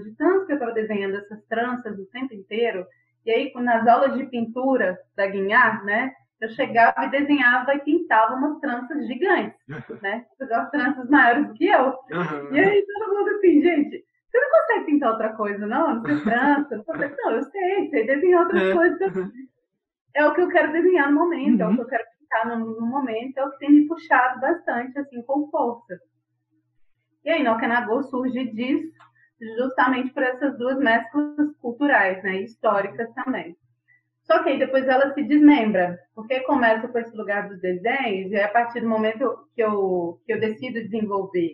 essas tranças o tempo inteiro. E aí, nas aulas de pintura da Guinhar, né? Eu chegava e desenhava e pintava umas tranças gigantes, né? Umas tranças maiores do que eu. E aí todo mundo assim, gente, você não consegue pintar outra coisa, não? Não sei trança. Não, eu sei desenhar outras coisas. É o que eu quero desenhar no momento, é o que eu quero pintar no momento, é o que tem me puxado bastante, assim, com força. E aí, Nokia Nagô surge disso, justamente por essas duas mesclas culturais, né? Históricas também. Só que aí depois ela se desmembra, porque começa com esse lugar dos desenhos, e a partir do momento que eu decido desenvolver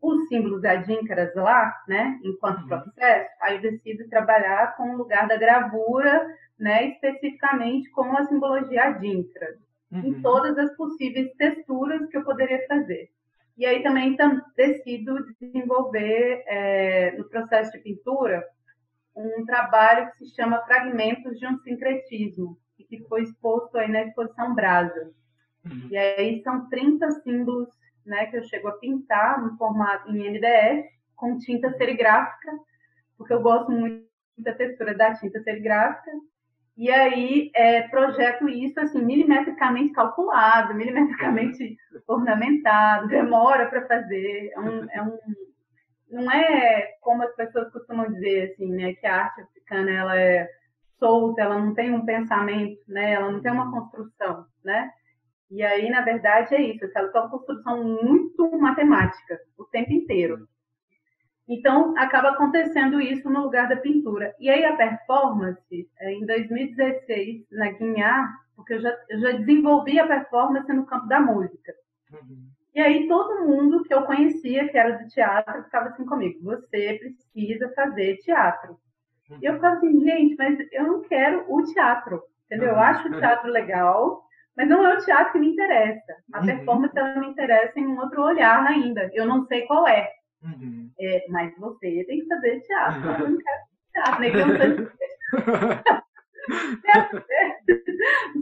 os símbolos adíncaras lá, né, enquanto processo, aí eu decido trabalhar com o lugar da gravura, né, especificamente com a simbologia adíncra, em todas as possíveis texturas que eu poderia fazer. E aí também decido desenvolver, no processo de pintura, um trabalho que se chama Fragmentos de um Sincretismo, e que foi exposto aí na exposição Brasa. E aí são 30 símbolos, né, que eu chego a pintar no formato em MDF, com tinta serigráfica, porque eu gosto muito da textura da tinta serigráfica. E aí projeto isso assim, milimetricamente calculado, milimetricamente ornamentado, demora para fazer. Não é como as pessoas costumam dizer, assim, né, que a arte africana ela é solta, ela não tem um pensamento, né, ela não tem uma construção, né? E aí, na verdade, é isso, ela tem uma construção muito matemática o tempo inteiro. Então, acaba acontecendo isso no lugar da pintura. E aí, a performance, em 2016, na Guinhar, porque eu já desenvolvi a performance no campo da música. E aí, todo mundo que eu conhecia, que era do teatro, ficava assim comigo, você precisa fazer teatro. E eu ficava assim, gente, mas eu não quero o teatro, entendeu? Eu acho o teatro legal, mas não é o teatro que me interessa. A performance, ela me interessa em um outro olhar ainda. Eu não sei qual é. Mas você tem que fazer teatro. Eu não quero teatro, nem que eu não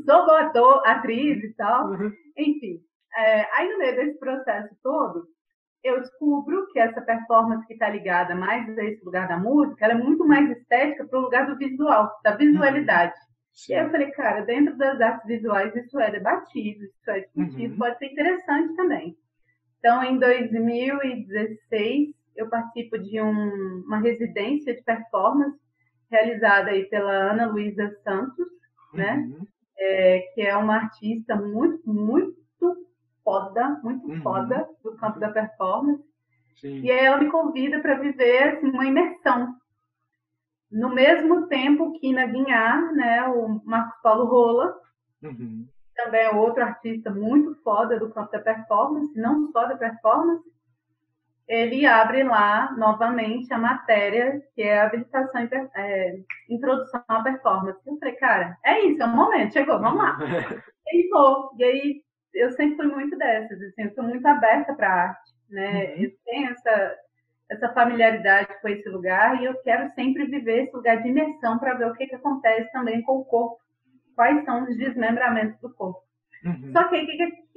sou boa atriz e tal. Enfim, aí no meio desse processo todo, eu descubro que essa performance que está ligada mais a esse lugar da música, ela é muito mais estética para o lugar do visual, da visualidade. E aí eu falei, cara, dentro das artes visuais isso é debatido, isso é discutido, pode ser interessante também. Então, em 2016, eu participo de uma residência de performance realizada aí pela Ana Luísa Santos, né? Que é uma artista muito, muito foda do campo da performance. Sim. E aí ela me convida para viver assim, uma imersão. No mesmo tempo que na Guinhar, né, o Marcos Paulo Rola, também é outro artista muito foda do campo da performance, não só da performance, ele abre lá novamente a matéria que é a habilitação introdução à performance. Eu falei, cara, é isso, é o momento, chegou, vamos lá. E aí eu sempre fui muito dessas, assim, eu sou muito aberta para a arte, né? Eu tenho essa familiaridade com esse lugar e eu quero sempre viver esse lugar de imersão para ver o que acontece também com o corpo, quais são os desmembramentos do corpo. Só que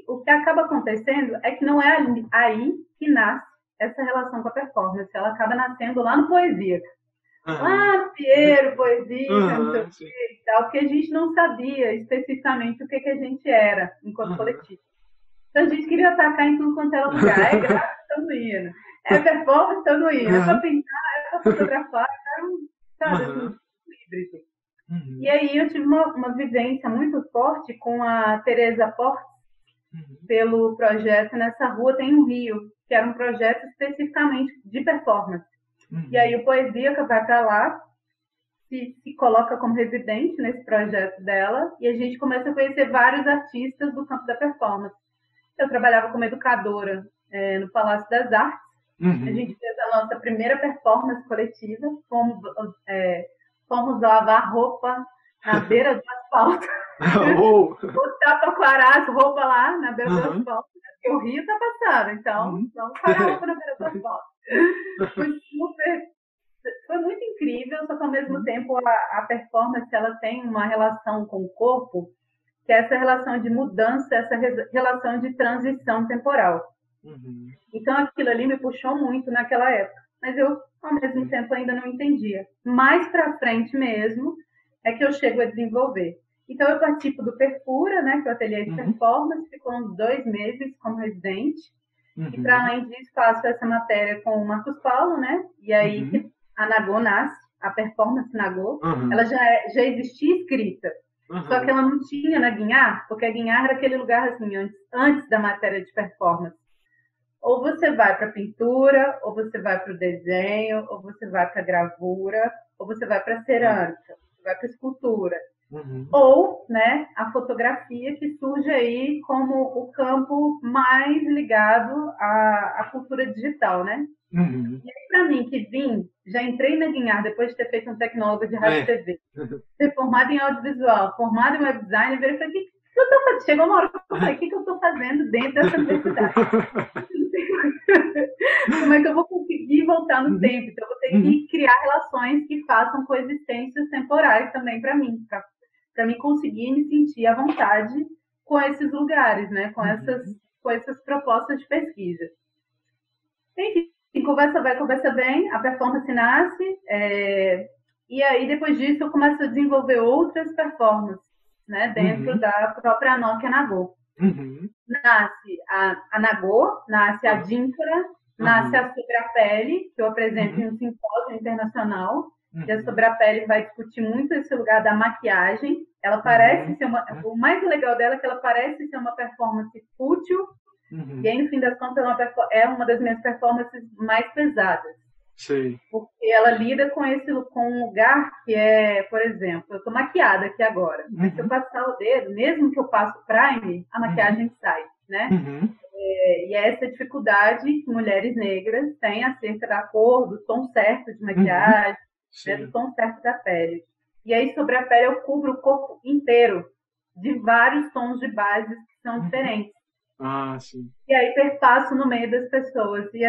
o que acaba acontecendo é que não é aí que nasce essa relação com a performance, ela acaba nascendo lá no Poesia. Lá no Pinheiro, Poesia, não sei o que e tal, porque a gente não sabia especificamente o que a gente era enquanto coletivo. Então a gente queria atacar em tudo quanto era lugar. É gráfico, estamos indo. É performance, estamos indo. É para pintar, é para fotografar, sabe, assim, híbrido. E aí eu tive uma vivência muito forte com a Teresa Portes, pelo projeto Nessa Rua Tem um Rio, que era um projeto especificamente de performance. E aí o Poesia vai para lá, se coloca como residente nesse projeto dela, e a gente começa a conhecer vários artistas do campo da performance. Eu trabalhava como educadora no Palácio das Artes. A gente fez a nossa primeira performance coletiva, fomos lavar roupa na beira do asfalto. Botar para clarar as roupas lá na beira do asfalto, porque o rio está passando, então vamos parar a roupa na beira do asfalto. Foi muito incrível, só que ao mesmo tempo a performance ela tem uma relação com o corpo, que é essa relação de mudança, essa relação de transição temporal. Então aquilo ali me puxou muito naquela época, mas eu ao mesmo tempo ainda não entendia. Mais para frente mesmo é que eu chego a desenvolver. Então eu participo do Perfura, né, que é o ateliê de performance, ficou uns 2 meses como residente, e para além disso faço essa matéria com o Marcos Paulo, né, e aí a Nagô nasce, a performance Nagô, ela já existia escrita, só que ela não tinha na Guinhar, porque a Guinhar era aquele lugar assim, antes da matéria de performance. Ou você vai para a pintura, ou você vai para o desenho, ou você vai para a gravura, ou você vai para a cerâmica, você vai para a escultura. ou, né, a fotografia, que surge aí como o campo mais ligado à cultura digital, né? E aí, para mim, que já entrei na Guinhar depois de ter feito um tecnólogo de rádio e TV, ser formada em audiovisual, formada em web design, eu falei, o que eu tô fazendo? Chegou uma hora que eu falei, o que eu tô fazendo dentro dessa universidade? Como é que eu vou conseguir voltar no tempo? Então, eu vou ter que criar relações que façam coexistências temporais também para mim conseguir me sentir à vontade com esses lugares, né? Com essas propostas de pesquisa. Enfim, conversa vai, conversa bem, a performance nasce, e aí depois disso eu começo a desenvolver outras performances, né? Dentro da própria Nokia Nagô. Nasce a Nagô, nasce a Díntora, nasce a Sobre a Pele, que eu apresento em um simpósio internacional. E a Sobre a Pele vai discutir muito esse lugar da maquiagem. Ela parece ser o mais legal dela é que ela parece ser uma performance fútil, e aí, no fim das contas, é uma das minhas performances mais pesadas. Sim. Porque ela lida com um lugar que é, por exemplo, eu estou maquiada aqui agora, mas se eu passar o dedo, mesmo que eu passe o prime, a maquiagem sai, né? E é essa dificuldade que mulheres negras têm acerca da cor, do tom certo de maquiagem, né, do tom certo da pele. E aí, sobre a pele, eu cubro o corpo inteiro de vários tons de bases que são diferentes. Sim. E aí perpasso no meio das pessoas. E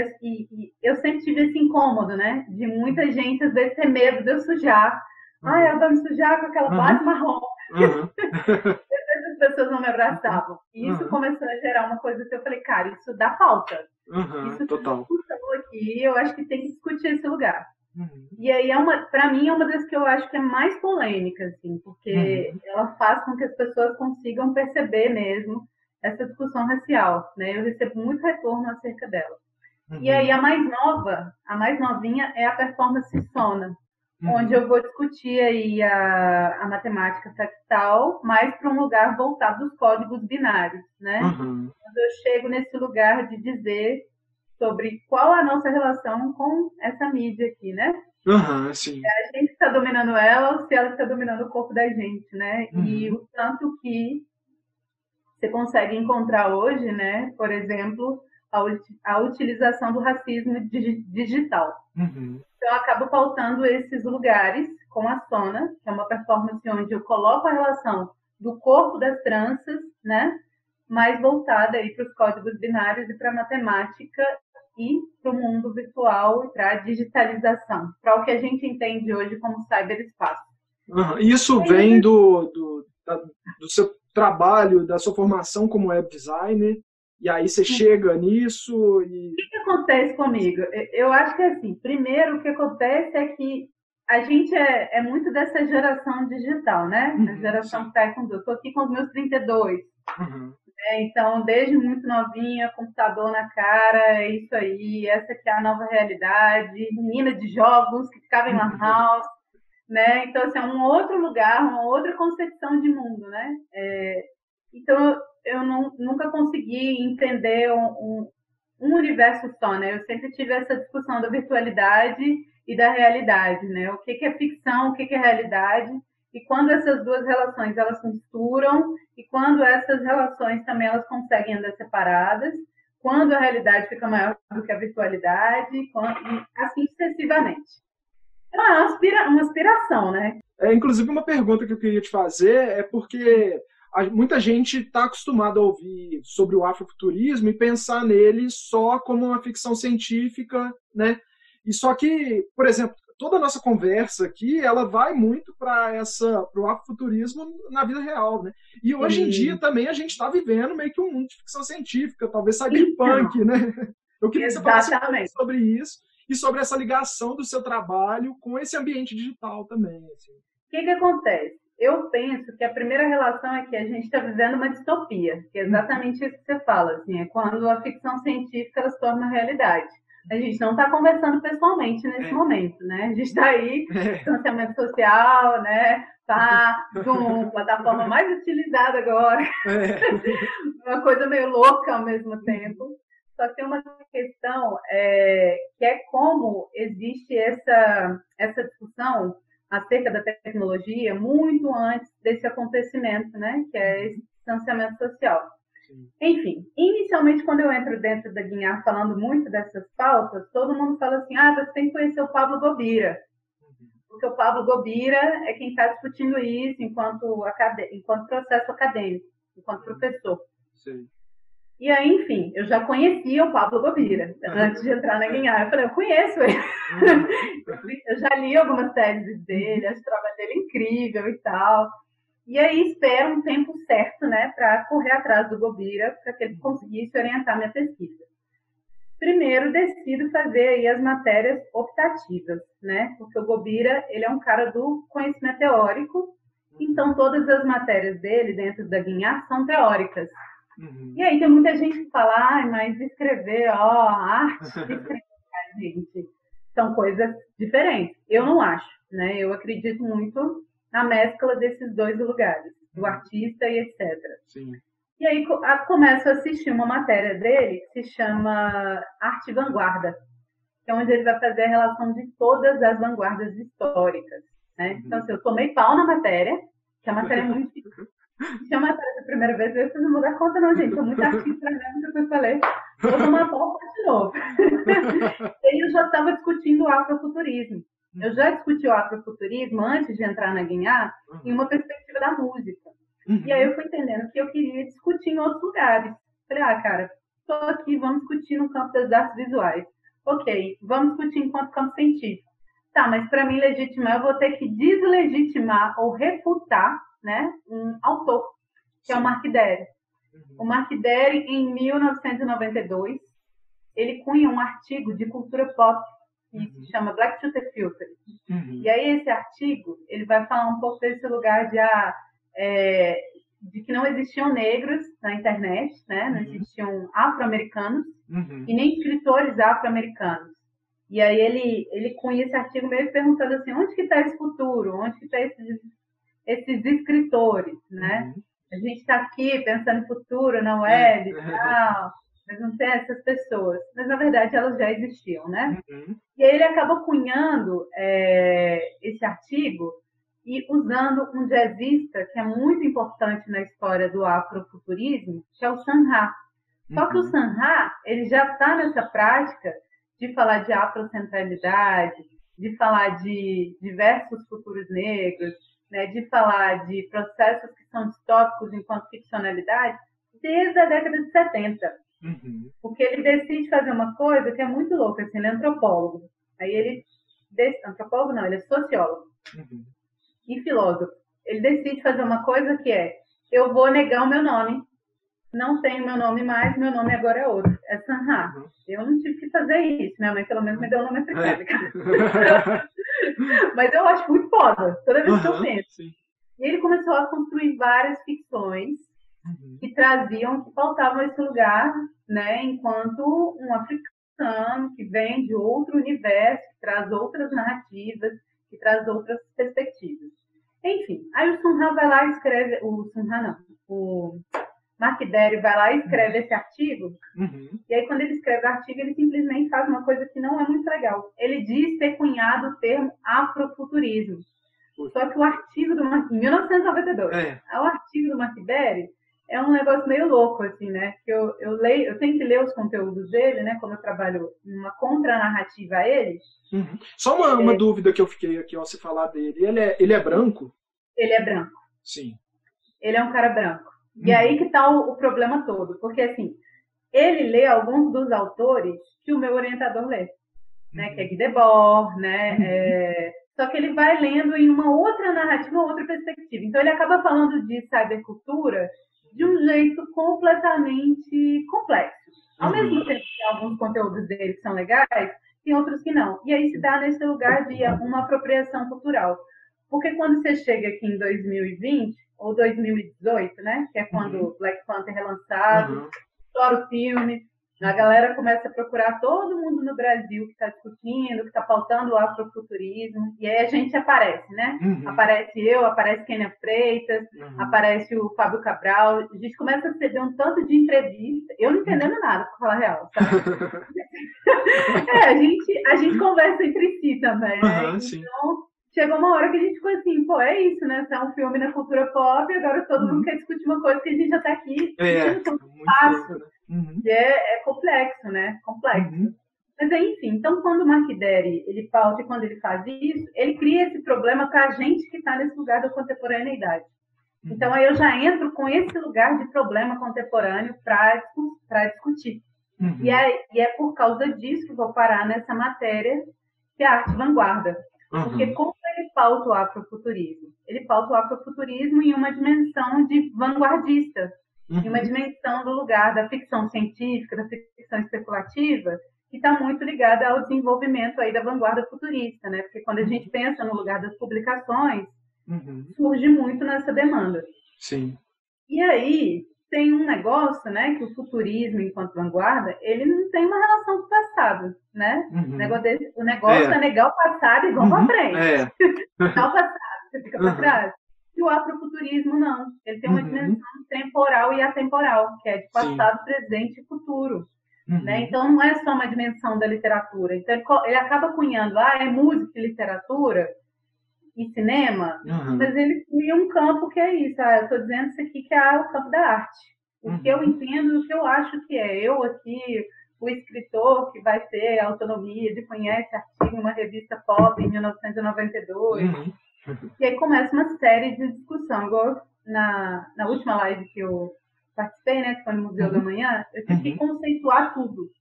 eu sempre tive esse incômodo, né? De muita gente, às vezes, ter medo de eu sujar. Ela vai me sujar com aquela base marrom. E às vezes as pessoas não me abraçavam. E isso começou a gerar uma coisa que eu falei, cara, isso dá falta. Isso total. Aqui, eu acho que tem que discutir esse lugar. E aí, para mim, é uma das que eu acho que é mais polêmica, assim, porque ela faz com que as pessoas consigam perceber mesmo essa discussão racial, né? Eu recebo muito retorno acerca dela. E aí, a mais novinha é a performance Sona, onde eu vou discutir aí a matemática fractal, mais para um lugar voltado dos códigos binários, né? Quando eu chego nesse lugar de dizer sobre qual a nossa relação com essa mídia aqui, né? Sim. Se a gente está dominando ela ou se ela está dominando o corpo da gente, né? E o tanto que você consegue encontrar hoje, né? Por exemplo, a utilização do racismo digital. Então, eu acabo pautando esses lugares com a Sona, que é uma performance onde eu coloco a relação do corpo das tranças, né? Mais voltada aí para os códigos binários e para a matemática e para o mundo virtual e para a digitalização, para o que a gente entende hoje como cyberespaço. Isso vem do seu trabalho, da sua formação como web designer, e aí você chega nisso e... O que acontece comigo? Eu acho que, assim, primeiro o que acontece é que a gente é muito dessa geração digital, né? A geração que está com... Eu estou aqui com os meus 32. Então, desde muito novinha, computador na cara, é isso aí, essa aqui é a nova realidade, menina de jogos que ficava em lan house, né? Então, assim, é um outro lugar, uma outra concepção de mundo, né? Então, eu nunca consegui entender um universo só, né? Eu sempre tive essa discussão da virtualidade e da realidade, né? O que é ficção, o que é realidade, e quando essas duas relações elas se misturam, e quando essas relações também elas conseguem andar separadas, quando a realidade fica maior do que a virtualidade, e assim sucessivamente. Então, é uma aspiração, né? Inclusive, uma pergunta que eu queria te fazer é porque muita gente está acostumada a ouvir sobre o afrofuturismo e pensar nele só como uma ficção científica, né? E só que, por exemplo, toda a nossa conversa aqui, ela vai muito para o afrofuturismo na vida real, né? E hoje em dia também a gente está vivendo meio que um mundo de ficção científica, talvez cyberpunk, né? Eu queria que você falasse um pouco sobre isso e sobre essa ligação do seu trabalho com esse ambiente digital também. Assim. O que acontece? Eu penso que a primeira relação é que a gente está vivendo uma distopia, que é exatamente isso que você fala, assim, é quando a ficção científica ela se torna realidade. A gente não está conversando pessoalmente nesse momento, né? A gente está aí, distanciamento social, né? Zoom, plataforma mais utilizada agora. Uma coisa meio louca ao mesmo tempo. Só que tem uma questão que é como existe essa discussão acerca da tecnologia muito antes desse acontecimento, né? Que é esse distanciamento social. Enfim, inicialmente, quando eu entro dentro da Guinhar falando muito dessas pautas, todo mundo fala assim, você tem que conhecer o Pablo Gobira, porque o Pablo Gobira é quem está discutindo isso enquanto processo acadêmico, enquanto professor. Sim. E aí, enfim, eu já conhecia o Pablo Gobira antes de entrar na Guinhar. Eu falei, eu conheço ele. Eu já li algumas teses dele, acho o trabalho dele incrível e tal. E aí espero um tempo certo, né, para correr atrás do Gobira, para que ele conseguisse orientar minha pesquisa. Primeiro, decido fazer aí as matérias optativas, né, porque o Gobira, ele é um cara do conhecimento teórico, então todas as matérias dele dentro da Guinhar são teóricas. E aí tem muita gente que fala, mas escrever, arte, escrever, gente, são coisas diferentes. Eu não acho, né, eu acredito muito na mescla desses dois lugares, do artista e etc. Sim. E aí começo a assistir uma matéria dele que se chama Arte e Vanguarda, que é onde ele vai fazer a relação de todas as vanguardas históricas, né? Então, assim, eu tomei pau na matéria, que a matéria é muito difícil. Se a matéria da primeira vez, eu não vou dar conta não, gente, sou muito artista, né? Depois eu falei, vou tomar pau de novo. E aí eu já estava discutindo o afrofuturismo. Eu já discuti o afrofuturismo antes de entrar na Guinhar em uma perspectiva da música. E aí eu fui entendendo que eu queria discutir em outros lugares. Falei, cara, estou aqui, vamos discutir no campo das artes visuais. Ok, vamos discutir enquanto campo científico. Tá, mas para mim legitimar, eu vou ter que deslegitimar ou refutar, né, um autor, que é o Mark Dery. O Mark Dery, em 1992, ele cunha um artigo de cultura pop que se chama Black to the Future. E aí esse artigo, ele vai falar um pouco desse lugar de que não existiam negros na internet, né? Não existiam afro-americanos e nem escritores afro-americanos. E aí ele cunha esse artigo meio perguntando assim, onde que está esse futuro? Onde que está esses escritores, né? A gente está aqui pensando em futuro na web e tal, mas não tem essas pessoas. Mas, na verdade, elas já existiam, né? E aí ele acaba cunhando esse artigo e usando um jazzista que é muito importante na história do afrofuturismo, que é o Sun Ra. Só que o Sun Ra, ele já está nessa prática de falar de afrocentralidade, de falar de diversos futuros negros, né, de falar de processos que são distópicos enquanto ficcionalidade, desde a década de 70. Porque ele decide fazer uma coisa que é muito louca, assim, ele é antropólogo. Aí ele... Antropólogo não, ele é sociólogo. E filósofo. Ele decide fazer uma coisa que é, eu vou negar o meu nome, não tenho meu nome mais, meu nome agora é outro. É Sun Ra. Eu não tive que fazer isso, minha mãe pelo menos me deu o nome africano. Mas eu acho muito foda, toda vez que eu penso. Sim. E ele começou a construir várias ficções que pautavam esse lugar, né, enquanto um africano que vem de outro universo, que traz outras narrativas, que traz outras perspectivas. Enfim, aí o Sun Ra vai lá e escreve, o Mark Dery vai lá e escreve esse artigo, e aí quando ele escreve o artigo, ele simplesmente faz uma coisa que não é muito legal. Ele diz ter cunhado o termo afrofuturismo. Só que o artigo do Mark... Em 1992, o artigo do Mark Dery é um negócio meio louco, assim, né? Que eu leio, eu tenho que ler os conteúdos dele, né? Como eu trabalho numa contranarrativa a ele. Só uma dúvida que eu fiquei aqui ao se falar dele. Ele é branco? Ele é branco. Sim. Ele é um cara branco. E aí que tá o problema todo. Porque, assim, ele lê alguns dos autores que o meu orientador lê. Né? Que é Guy Debord, né? Só que ele vai lendo em uma outra narrativa, uma outra perspectiva. Então, ele acaba falando de cybercultura de um jeito completamente complexo. Ao mesmo tempo que tem alguns conteúdos dele que são legais, tem outros que não. E aí se dá nesse lugar de uma apropriação cultural. Porque quando você chega aqui em 2020, ou 2018, né, que é quando Black Panther é relançado, estoura o filme, a galera começa a procurar todo mundo no Brasil que está discutindo, que está pautando o afrofuturismo, e aí a gente aparece, né? Aparece eu, aparece Kênia Freitas, aparece o Fábio Cabral, a gente começa a receber um tanto de entrevista, eu não entendendo nada, pra falar a real, sabe? A gente conversa entre si também, né? Então, chegou uma hora que a gente ficou assim, pô, é isso, né? Você é um filme na cultura pop, agora todo mundo quer discutir uma coisa que a gente já tá aqui discutindo tão fácil. E é complexo, né? Complexo. Mas enfim, então quando o Mark Dery, ele pauta e quando ele faz isso, ele cria esse problema para a gente que está nesse lugar da contemporaneidade. Então aí eu já entro com esse lugar de problema contemporâneo para discutir. E é por causa disso que vou parar nessa matéria que é a arte vanguarda. Porque como ele pauta o afrofuturismo? Ele pauta o afrofuturismo em uma dimensão de vanguardista, em uma dimensão do lugar da ficção científica, da ficção especulativa, que está muito ligada ao desenvolvimento aí da vanguarda futurista, né? Porque quando a gente pensa no lugar das publicações, surge muito nessa demanda. Sim. E aí tem um negócio, né, que o futurismo enquanto vanguarda, ele não tem uma relação com o passado, né? O negócio é negar o passado e vamos para frente. Negar o passado, você fica para trás. E o afrofuturismo não. Ele tem uma dimensão temporal e atemporal, que é de passado, presente e futuro. Né? Então não é só uma dimensão da literatura. Então ele acaba cunhando, é música e literatura e cinema, mas ele cria um campo que é isso. Eu estou dizendo isso aqui que é o campo da arte. O que eu entendo e o que eu acho que é. Eu aqui, o escritor que vai ter autonomia de cunhar esse artigo em uma revista pop em 1992. E aí começa uma série de discussão. Igual na última live que eu participei, né, que foi no Museu da Manhã, eu tive que conceituar tudo.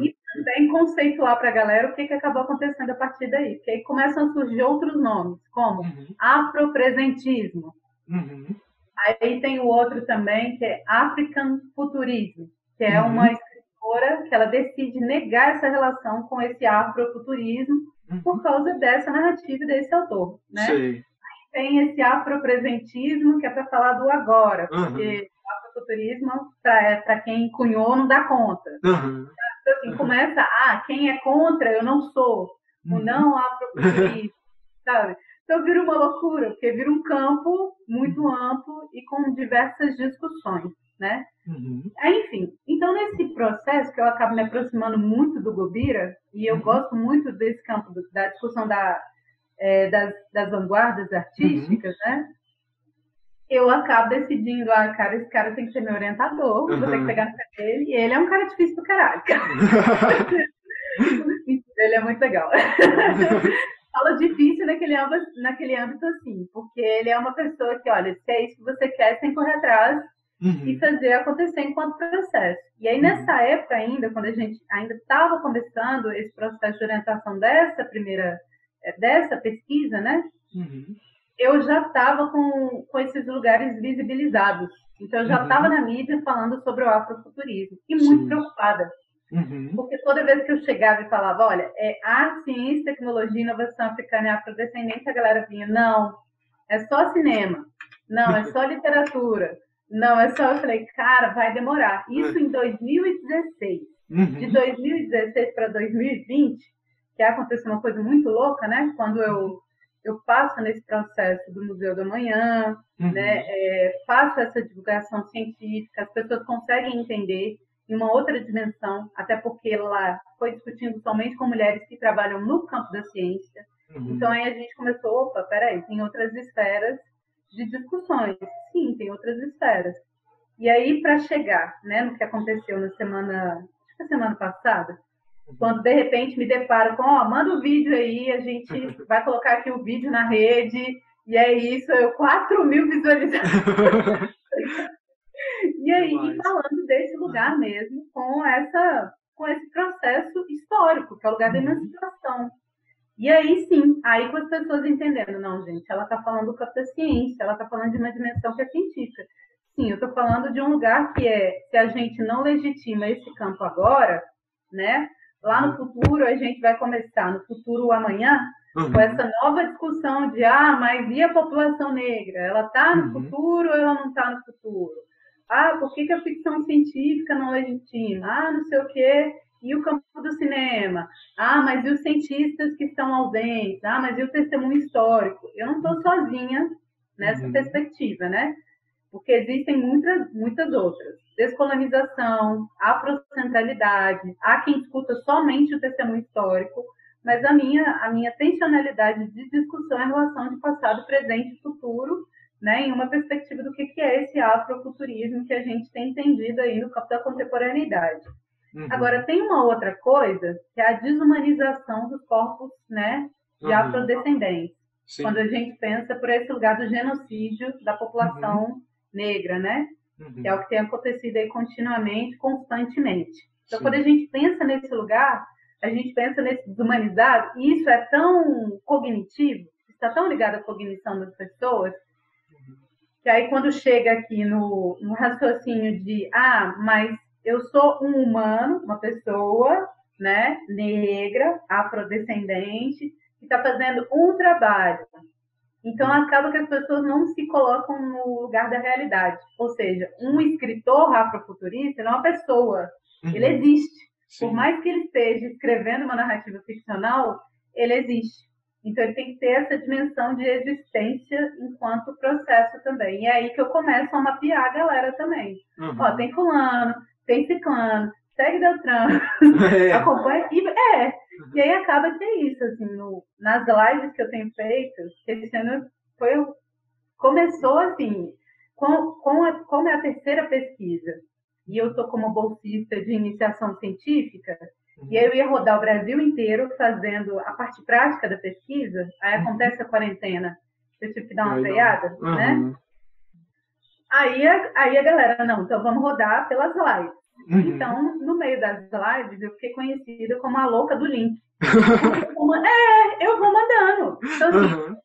E também conceituar para a galera o que acabou acontecendo a partir daí. Porque aí começam a surgir outros nomes, como afropresentismo. Aí tem o outro também, que é African Futurism, que é uma escritora que ela decide negar essa relação com esse afrofuturismo por causa dessa narrativa desse autor, né? Aí tem esse afropresentismo, que é para falar do agora, porque afrofuturismo, para quem cunhou, não dá conta. Então, assim, começa, quem é contra, eu não sou. O não afrofuturismo, sabe? Então vira uma loucura, porque vira um campo muito amplo e com diversas discussões, né? Enfim, então nesse processo que eu acabo me aproximando muito do Gobira, e eu gosto muito desse campo da discussão das vanguardas artísticas, né? Eu acabo decidindo, cara, esse cara tem que ser meu orientador, vou ter que pegar no pé dele, e ele é um cara difícil do caralho. Ele é muito legal. Fala difícil naquele âmbito assim, porque ele é uma pessoa que, olha, se é isso que você quer, você tem que correr atrás e fazer acontecer enquanto processo. E aí, nessa época ainda, quando a gente ainda estava começando esse processo de orientação dessa pesquisa, né? Eu já estava com esses lugares visibilizados. Então, eu já estava na mídia falando sobre o afrofuturismo e muito preocupada. Porque toda vez que eu chegava e falava, olha, é arte, ciência, tecnologia, inovação africana e afrodescendente, a galera vinha, não, é só cinema, não, é só literatura, não, é só... Eu falei, cara, vai demorar. Isso em 2016. De 2016 para 2020, que aconteceu uma coisa muito louca, né? Quando eu passo nesse processo do Museu da Manhã, né? Faço essa divulgação científica, as pessoas conseguem entender em uma outra dimensão, até porque lá foi discutindo somente com mulheres que trabalham no campo da ciência. Então aí a gente começou, opa, peraí, tem outras esferas de discussões. Sim, tem outras esferas. E aí, para chegar, né, no que aconteceu na semana passada, quando de repente me deparo com, manda o vídeo aí, a gente vai colocar aqui o vídeo na rede, e é isso, 4.000 visualizações. E aí, falando desse lugar mesmo, com esse processo histórico, que é o lugar da emancipação. E aí, sim, aí com as pessoas entendendo, não, gente, ela está falando do campo da ciência, ela está falando de uma dimensão que é científica. Sim, eu estou falando de um lugar que se a gente não legitima esse campo agora, né, lá no futuro a gente vai começar, no futuro o amanhã, com essa nova discussão de, mas e a população negra? Ela está no futuro ou ela não está no futuro? Por que a ficção científica não legitima? Não sei o quê. E o campo do cinema? Mas e os cientistas que estão ausentes? Mas e o testemunho histórico? Eu não estou sozinha nessa perspectiva, né? Porque existem muitas outras. Descolonização, afrocentralidade, há quem escuta somente o testemunho histórico, mas a minha tensionalidade de discussão é a relação de passado, presente e futuro, né, em uma perspectiva do que é esse afrofuturismo que a gente tem entendido aí no campo da contemporaneidade. Agora, tem uma outra coisa, que é a desumanização dos corpos, né, de afrodescendentes. Sim. Quando a gente pensa por esse lugar do genocídio da população negra, né, que é o que tem acontecido aí continuamente, constantemente. Então, quando a gente pensa nesse lugar, a gente pensa nesse desumanizado, e isso é tão cognitivo, está tão ligado à cognição das pessoas, que aí quando chega aqui no raciocínio de, mas eu sou um humano, uma pessoa, né, negra, afrodescendente, que está fazendo um trabalho. Então, acaba que as pessoas não se colocam no lugar da realidade. Ou seja, um escritor afrofuturista não é uma pessoa, ele existe. Sim. Por mais que ele esteja escrevendo uma narrativa ficcional, ele existe. Então, ele tem que ter essa dimensão de existência enquanto processo também. E é aí que eu começo a mapear a galera também. Ó, tem fulano, tem ciclano, segue Deltrano, acompanha. E aí acaba que é isso, assim, nas lives que eu tenho feito, esse ano começou assim, como é a terceira pesquisa, e eu estou como bolsista de iniciação científica, e aí eu ia rodar o Brasil inteiro fazendo a parte prática da pesquisa, aí acontece a quarentena, eu tive que dar uma freada, né? Aí a galera, não, então vamos rodar pelas lives. Então, no meio das lives, eu fiquei conhecida como a louca do link. Eu vou mandando. Então, assim,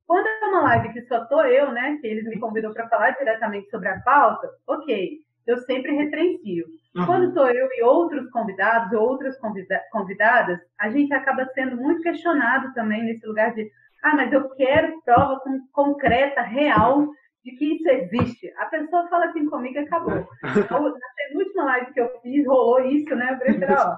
quando é uma live que só tô eu, né, que eles me convidam para falar diretamente sobre a pauta, ok, eu sempre referencio. Quando tô eu e outros convidados, outras convidadas, a gente acaba sendo muito questionado também nesse lugar de, mas eu quero prova concreta, real, de que isso existe. A pessoa fala assim comigo e acabou. Na penúltima live que eu fiz, rolou isso, né? Eu falei, ó,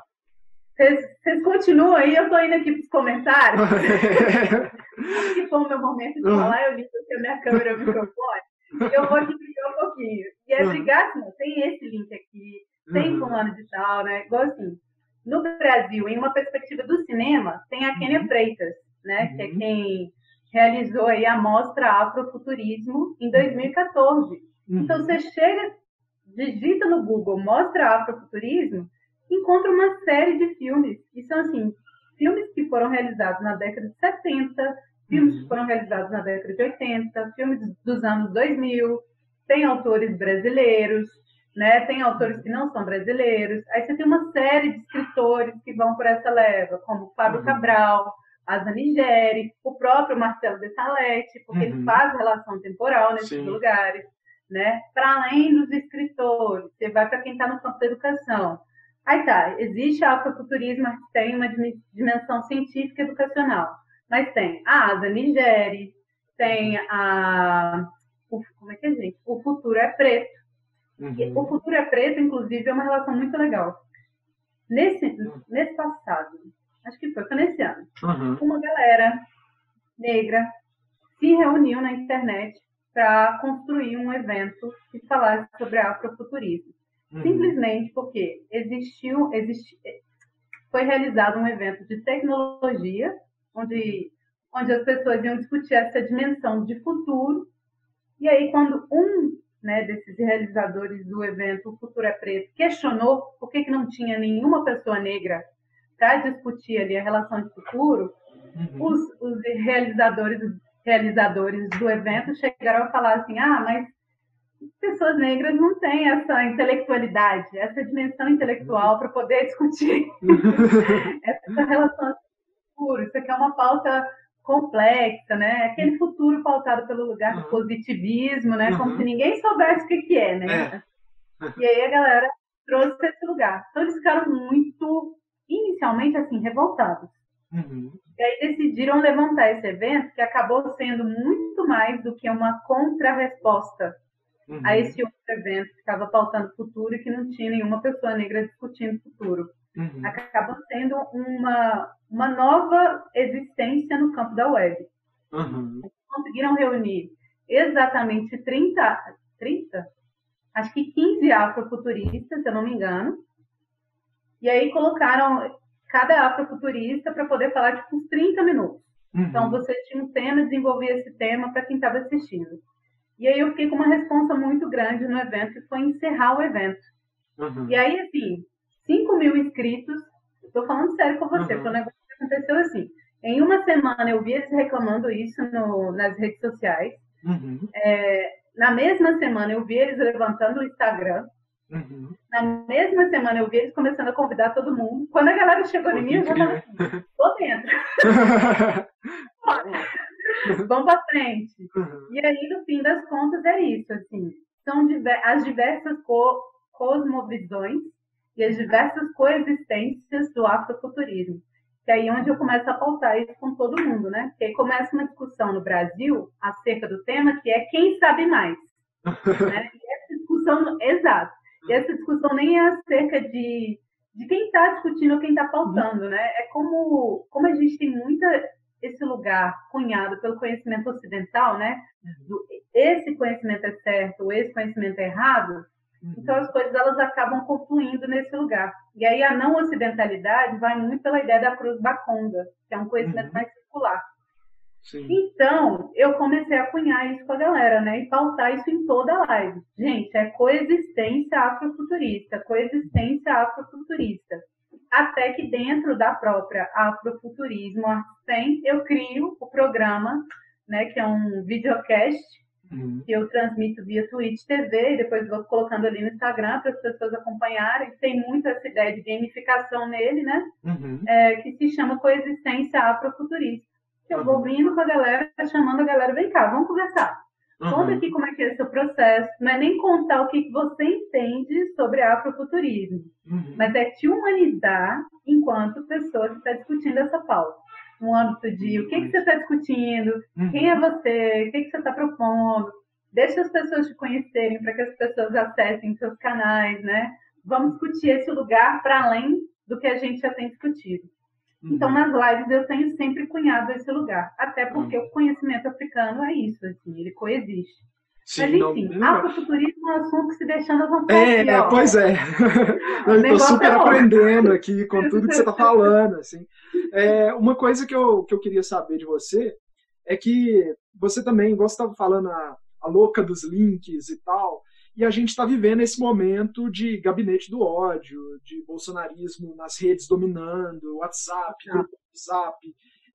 vocês continuam aí, eu tô indo aqui pros comentários. Acho que foi o meu momento de falar, eu ligo aqui a minha câmera e o microfone, e eu vou aqui brigar um pouquinho. E é brigar assim, tem esse link aqui, tem fulano de tal, né? Igual assim, no Brasil, em uma perspectiva do cinema, tem a Kênia Freitas, né? Que é quem realizou aí a mostra Afrofuturismo em 2014. Então, você chega, digita no Google, mostra Afrofuturismo, encontra uma série de filmes. E são, assim, filmes que foram realizados na década de 70, filmes que foram realizados na década de 80, filmes dos anos 2000, tem autores brasileiros, né? Tem autores que não são brasileiros. Aí você tem uma série de escritores que vão por essa leva, como Fábio Cabral, Asa Nigeri, o próprio Marcelo de Salete, porque ele faz relação temporal nesses lugares, né? Para além dos escritores, você vai para quem está no campo da educação. Aí tá, existe afrofuturismo, mas tem uma dimensão científica e educacional. Mas tem a Asa Nigeri, tem como é que é, gente? O Futuro é Preto. O Futuro é Preto, inclusive, é uma relação muito legal. Nesse passado, acho que foi nesse ano, uma galera negra se reuniu na internet para construir um evento que falasse sobre afrofuturismo. Simplesmente porque foi realizado um evento de tecnologia, onde as pessoas iam discutir essa dimensão de futuro, e aí quando desses realizadores do evento O Futuro é Preto questionou por que não tinha nenhuma pessoa negra para discutir ali a relação de futuro, os realizadores do evento chegaram a falar assim, mas pessoas negras não têm essa intelectualidade, essa dimensão intelectual para poder discutir essa relação de futuro. Isso aqui é uma pauta complexa, né? Aquele futuro pautado pelo lugar do positivismo, né? Como se ninguém soubesse o que é, né? E aí a galera trouxe esse lugar. Então eles ficaram muito, inicialmente, assim, revoltados. E aí decidiram levantar esse evento, que acabou sendo muito mais do que uma contrarresposta a esse outro evento que estava pautando o futuro e que não tinha nenhuma pessoa negra discutindo o futuro. Acabou sendo uma nova existência no campo da web. Eles conseguiram reunir exatamente 30, acho que 15 afrofuturistas, se eu não me engano, e aí cada afrofuturista para poder falar, tipo, uns 30 minutos. Uhum. Então, você tinha um tema, desenvolvia esse tema para quem estava assistindo. E aí eu fiquei com uma responsa muito grande no evento, que foi encerrar o evento. Uhum. E aí, assim, 5.000 inscritos, estou falando sério com você, foi um negócio que aconteceu assim. Em uma semana eu vi eles reclamando isso nas redes sociais. Uhum. Na mesma semana eu vi eles levantando o Instagram. Uhum. Na mesma semana eu vi eles começando a convidar todo mundo. Quando a galera chegou em mim, eu já falei assim, tô dentro. Vamos pra frente. Uhum. E aí, no fim das contas, é isso, assim. São as diversas cosmovisões e as diversas coexistências do afrofuturismo. Que aí é onde eu começo a pautar isso com todo mundo, né? Porque aí começa uma discussão no Brasil acerca do tema, que é quem sabe mais. Né? E essa discussão, exato. E essa discussão nem é acerca de quem está discutindo ou quem está pautando, né? É como a gente tem esse lugar cunhado pelo conhecimento ocidental, né? Esse conhecimento é certo, esse conhecimento é errado. Então as coisas elas acabam confluindo nesse lugar. E aí a não ocidentalidade vai muito pela ideia da cruz baconga, que é um conhecimento mais circular. Sim. Então, eu comecei a cunhar isso com a galera, né? E pautar isso em toda a live. Gente, é coexistência afrofuturista, coexistência afrofuturista. Até que dentro da própria Afrofuturismo Artstem, eu crio o programa, né? Que é um videocast, que eu transmito via Twitch TV, e depois vou colocando ali no Instagram para as pessoas acompanharem. Tem muito essa ideia de gamificação nele, né? Que se chama Coexistência Afrofuturista. Eu vou vindo com a galera, chamando a galera, vem cá, vamos conversar. Conta aqui como é que é o seu processo. Não é nem contar o que você entende sobre afrofuturismo, mas é te humanizar enquanto pessoa que está discutindo essa pauta. No âmbito de o que você está discutindo, quem é você, o que você está propondo. Deixa as pessoas te conhecerem para que as pessoas acessem seus canais, né? Vamos discutir esse lugar para além do que a gente já tem discutido. Então, nas lives eu tenho sempre cunhado esse lugar. Até porque o conhecimento africano é isso, assim, ele coexiste. Sim, mas, enfim, afrofuturismo é um assunto que se deixando nós vamos aqui, ó. Pois é. Eu estou super aprendendo aqui com tudo que você está falando, assim. Uma coisa que eu queria saber de você é que você também, igual você estava falando, a louca dos links e tal, e a gente está vivendo esse momento de gabinete do ódio, de bolsonarismo nas redes dominando, WhatsApp, WhatsApp,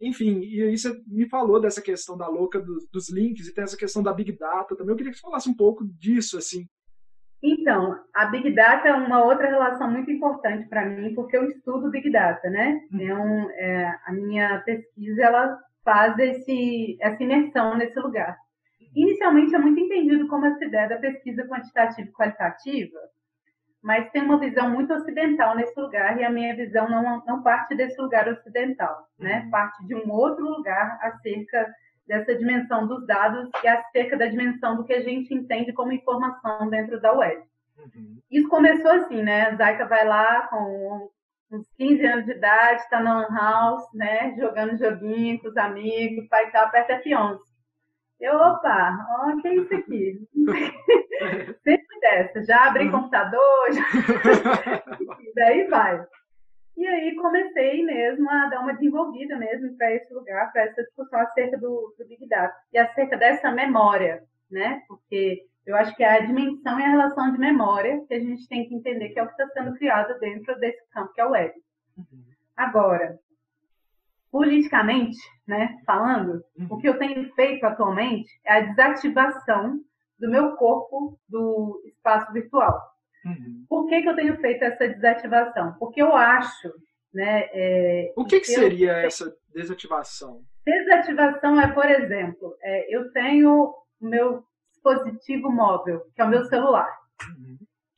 enfim, e aí você me falou dessa questão da louca dos links e tem essa questão da Big Data também. Eu queria que você falasse um pouco disso, assim. Então, a Big Data é uma outra relação muito importante para mim, porque eu estudo Big Data, né? A minha pesquisa, ela faz essa imersão nesse lugar. Inicialmente é muito entendido como essa ideia da pesquisa quantitativa e qualitativa, mas tem uma visão muito ocidental nesse lugar, e a minha visão não parte desse lugar ocidental, né? Parte de um outro lugar acerca dessa dimensão dos dados e acerca da dimensão do que a gente entende como informação dentro da web. Isso começou assim, né? A Zaika vai lá com uns 15 anos de idade, está na Lan House, né? Jogando joguinho com os amigos, pai tá, aperta F11. Opa, o que é isso aqui? Sempre dessa, já abri computador, e daí vai. E aí comecei mesmo a dar uma desenvolvida mesmo para esse lugar, para essa discussão acerca do Big Data e acerca dessa memória, né? Porque eu acho que é a dimensão e a relação de memória que a gente tem que entender que é o que está sendo criado dentro desse campo que é o web. Agora, politicamente, né, falando, o que eu tenho feito atualmente é a desativação do meu corpo do espaço virtual. Por que eu tenho feito essa desativação? Porque eu acho, né... O que seria essa desativação? Desativação é, por exemplo, eu tenho o meu dispositivo móvel, que é o meu celular.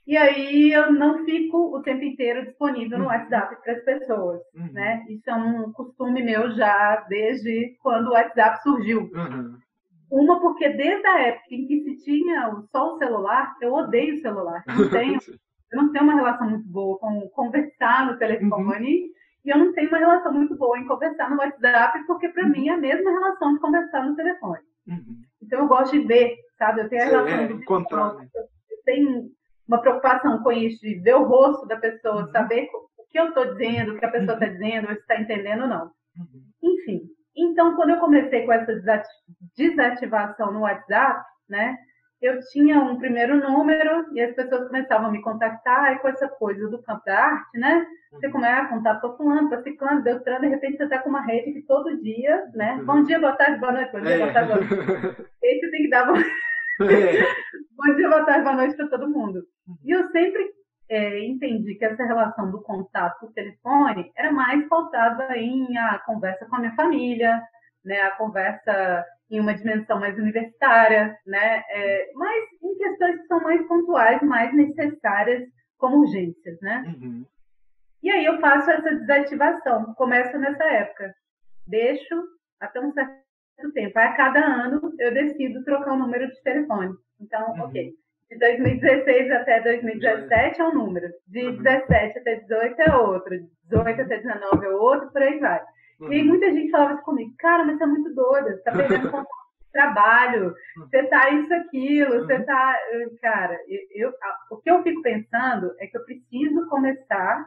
E aí eu não fico o tempo inteiro disponível no WhatsApp para as pessoas, né? Isso é um costume meu já desde quando o WhatsApp surgiu. Uma, porque desde a época em que se tinha só o celular, eu odeio o celular. Eu não tenho uma relação muito boa com conversar no telefone, e eu não tenho uma relação muito boa em conversar no WhatsApp, porque para mim é a mesma relação de conversar no telefone. Então eu gosto de ver, sabe? Eu tenho a relação de eu tenho uma preocupação com isso, de ver o rosto da pessoa, saber o que eu estou dizendo, o que a pessoa está dizendo, ou se está entendendo ou não. Enfim, então, quando eu comecei com essa desativação no WhatsApp, né, eu tinha um primeiro número e as pessoas começavam a me contactar, e com essa coisa do campo da arte, né? Você começa a contar para fulano, para ciclano, beltrano, de repente você está com uma rede que todo dia, né? Bom dia, boa tarde, boa noite, bom dia, boa tarde, boa noite. Aí você tem que dar bom dia, boa tarde, boa noite para todo mundo. E eu sempre entendi que essa relação do contato por telefone era mais pautada em a conversa com a minha família, né? A conversa em uma dimensão mais universitária, né? Mas em questões que são mais pontuais, mais necessárias como urgências, né? E aí eu faço essa desativação, começo nessa época, deixo até um certo tempo. Aí, a cada ano eu decido trocar o número de telefone. Então, ok, de 2016 até 2017 é um número, de 17 até 18 é outro, de 18 até 19 é outro, por aí vai. E aí muita gente falava assim comigo, cara, mas você é muito doida, você tá perdendo contato de trabalho, você tá isso, aquilo, você tá... Cara, o que eu fico pensando é que eu preciso começar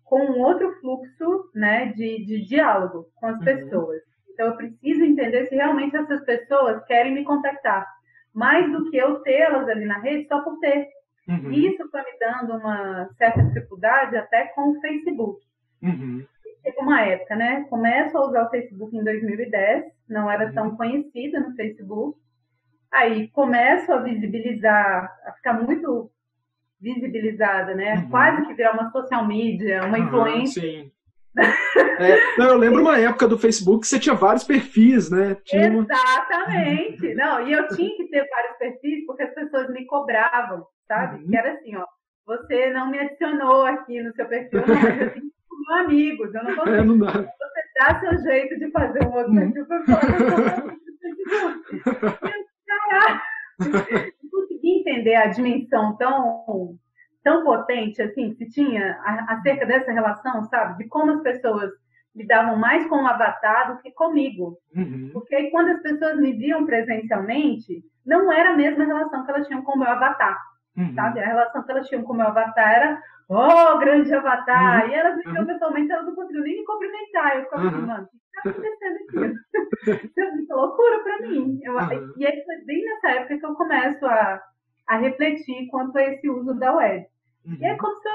com um outro fluxo, né, de diálogo com as pessoas. Então, eu preciso entender se realmente essas pessoas querem me contactar, mais do que eu tê-las ali na rede só por ter. E isso foi me dando uma certa dificuldade até com o Facebook. Teve uma época, né? Começo a usar o Facebook em 2010, não era tão conhecida no Facebook. Aí começo a visibilizar, a ficar muito visibilizada, né? Quase que virar uma social media, uma influência. Sim. Não, eu lembro uma época do Facebook que você tinha vários perfis, né? Exatamente. Não, e eu tinha que ter vários perfis porque as pessoas me cobravam, sabe? Que era assim, ó, você não me adicionou aqui no seu perfil, não, mas eu tenho amigos, eu não consigo. Não dá. Você dá seu jeito de fazer um outro perfil para falar Caraca! Eu consegui entender a dimensão tão potente, assim, que tinha acerca dessa relação, sabe? De como as pessoas lidavam mais com o avatar do que comigo. Porque aí, quando as pessoas me viam presencialmente, não era a mesma relação que elas tinham com o meu avatar, sabe? A relação que elas tinham com o meu avatar era grande avatar! E elas me viam pessoalmente, elas não conseguiam nem me cumprimentar. Eu ficava assim, mano, o que está acontecendo aqui? Isso é muita loucura para mim. E aí foi bem nessa época que eu começo a refletir quanto a esse uso da web. E é como se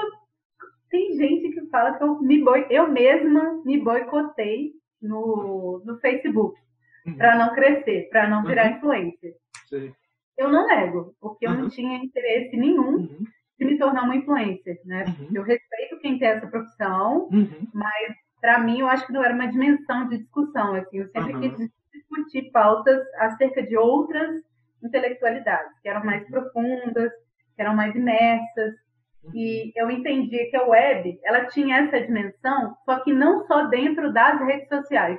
tem gente que fala que eu mesma me boicotei no Facebook para não crescer, para não virar influencer. Eu não nego, porque eu não tinha interesse nenhum de me tornar uma influencer, né? Eu respeito quem tem essa profissão, mas para mim eu acho que não era uma dimensão de discussão. Assim, eu sempre quis discutir pautas acerca de outras intelectualidades, que eram mais profundas, que eram mais imersas. E eu entendi que a web, ela tinha essa dimensão, só que não só dentro das redes sociais.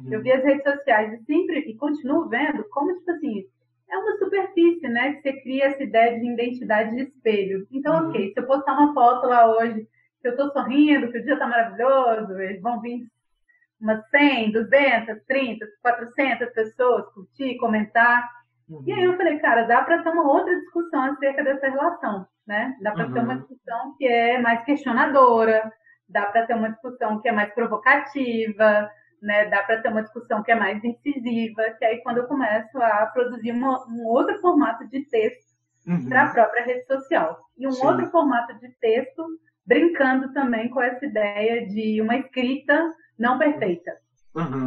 Eu vi as redes sociais e continuo vendo como, tipo assim, é uma superfície, né? Que você cria essa ideia de identidade de espelho. Então, ok, se eu postar uma foto lá hoje, que eu tô sorrindo, que o dia tá maravilhoso, eles vão vir umas 100, 200, 30, 400 pessoas curtir, comentar. E aí eu falei, cara, dá para ter uma outra discussão acerca dessa relação, né? Dá para ter uma discussão que é mais questionadora, dá para ter uma discussão que é mais provocativa, né? Dá para ter uma discussão que é mais incisiva, que aí quando eu começo a produzir um outro formato de texto para a própria rede social. E um outro formato de texto brincando também com essa ideia de uma escrita não perfeita.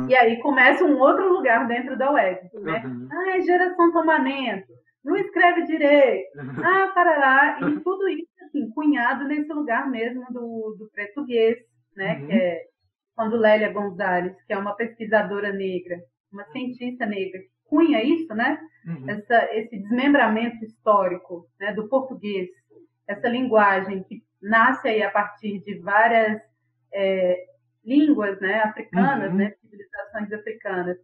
E aí começa um outro lugar dentro da web, né? É geração tombamento, não escreve direito, parará, e tudo isso, assim, cunhado nesse lugar mesmo do português, né? Que é quando Lélia Gonzalez, que é uma pesquisadora negra, uma cientista negra, cunha isso, né? Esse desmembramento histórico, né, do português, essa linguagem que nasce aí a partir de várias línguas, né, africanas, né, civilizações africanas,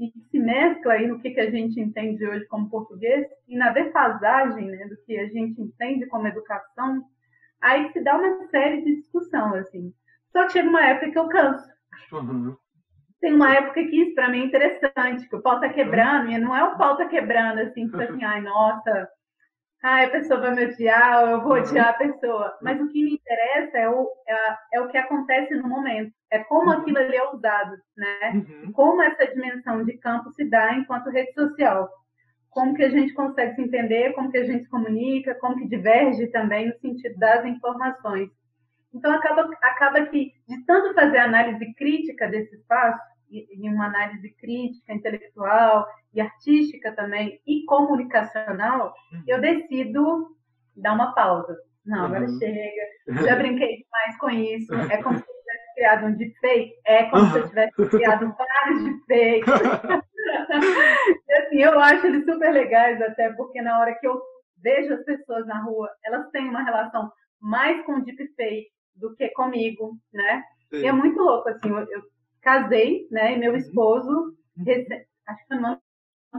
e que se mescla aí no que a gente entende hoje como português, e na defasagem, né, do que a gente entende como educação, aí se dá uma série de discussão, assim. Só que chega uma época que eu canso. Tem uma época que isso para mim é interessante, que o pau tá quebrando, e não é o pau tá quebrando, assim, tipo assim, ai, nossa, a pessoa vai me odiar, ou eu vou odiar a pessoa. Mas o que me interessa é é o que acontece no momento. É como aquilo ali é usado, né? Como essa dimensão de campo se dá enquanto rede social. Como que a gente consegue se entender, como que a gente se comunica, como que diverge também no sentido das informações. Então, acaba que, de tanto fazer análise crítica desse espaço, e uma análise crítica, intelectual e artística também, e comunicacional, eu decido dar uma pausa. Não, agora chega. Já brinquei demais com isso. É como se eu tivesse criado um deepfake. É como se eu tivesse criado vários deepfakes. E, assim, eu acho eles super legais, até porque na hora que eu vejo as pessoas na rua, elas têm uma relação mais com o deepfake do que comigo, né? Sim. E é muito louco, assim, eu casei, né, e meu esposo, acho que foi no ano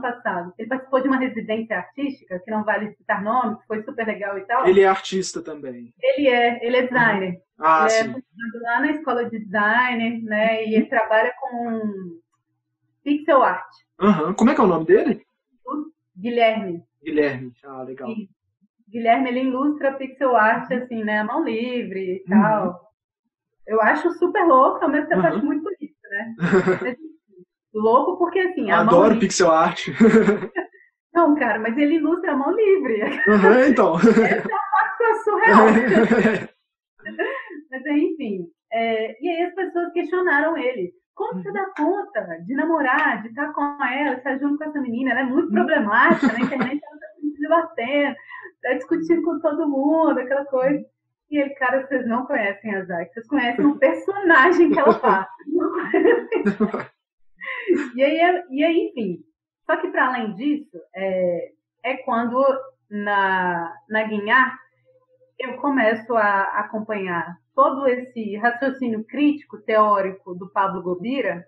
passado, ele participou de uma residência artística, que não vale citar nome, que foi super legal e tal. Ele é artista também. Ele é designer. Ele sim. É formado lá na escola de design, né, e ele trabalha com pixel art. Como é que é o nome dele? Guilherme. Guilherme, legal. E Guilherme, ele ilustra pixel art, assim, né, a mão livre e tal. Eu acho super louco, ao mesmo tempo acho muito bonito, né? Louco porque, assim, a adoro mão pixel art. Não, cara, mas ele ilustra a mão livre. Então. Essa é a parte surreal. Mas, enfim. E aí as pessoas questionaram ele. Como você dá conta de namorar, de estar com ela, de estar junto com essa menina? Ela é muito problemática, na internet ela está se debatendo, está discutindo com todo mundo, aquela coisa. E ele, cara, vocês não conhecem a Zay, vocês conhecem o personagem que ela faz. Não conhecem. E aí, enfim. Só que, para além disso, é quando, na Guinhar, eu começo a acompanhar todo esse raciocínio crítico, teórico do Pablo Gobira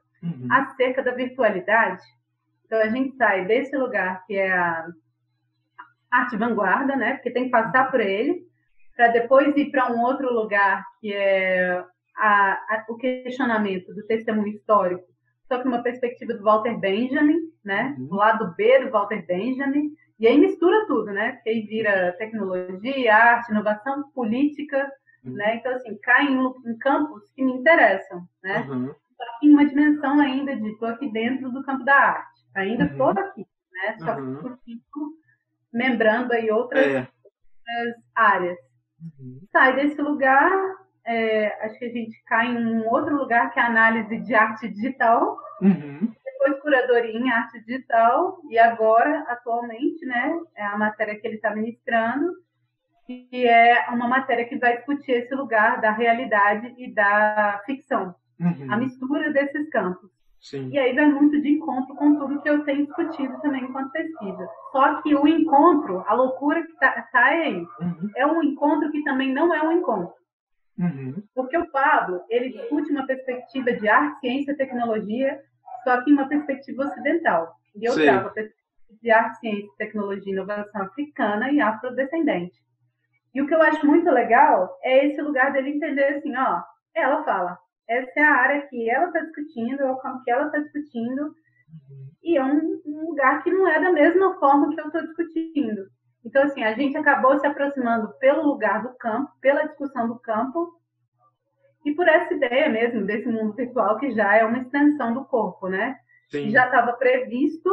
acerca da virtualidade. Então, a gente sai desse lugar que é a arte vanguarda, né? Porque tem que passar por ele, para depois ir para um outro lugar que é o questionamento do testemunho histórico, só que numa perspectiva do Walter Benjamin, né? O lado B do Walter Benjamin, e aí mistura tudo, né? Porque aí vira tecnologia, arte, inovação, política, né? Então, assim, cai em campos que me interessam, né? Só que em uma dimensão ainda de estou aqui dentro do campo da arte, ainda estou aqui, né? Só que fico membrando aí outras áreas. Sai desse lugar, acho que a gente cai em um outro lugar que é a análise de arte digital, depois curadoria em arte digital, e agora, atualmente, né, é a matéria que ele está ministrando, que é uma matéria que vai discutir esse lugar da realidade e da ficção, a mistura desses campos. Sim. E aí vai muito de encontro com tudo que eu tenho discutido também enquanto pesquisa. Só que o encontro, a loucura que tá aí, é um encontro que também não é um encontro. Porque o Pablo, ele discute uma perspectiva de arte, ciência, tecnologia, só que em uma perspectiva ocidental. E eu trago a perspectiva de arte, ciência, tecnologia e inovação africana e afrodescendente. E o que eu acho muito legal é esse lugar dele entender assim, ó, ela fala, essa é a área que ela está discutindo, é o campo que ela está discutindo, e é um lugar que não é da mesma forma que eu estou discutindo. Então, assim, a gente acabou se aproximando pelo lugar do campo, pela discussão do campo, e por essa ideia mesmo desse mundo virtual que já é uma extensão do corpo, né? Sim. Que já estava previsto,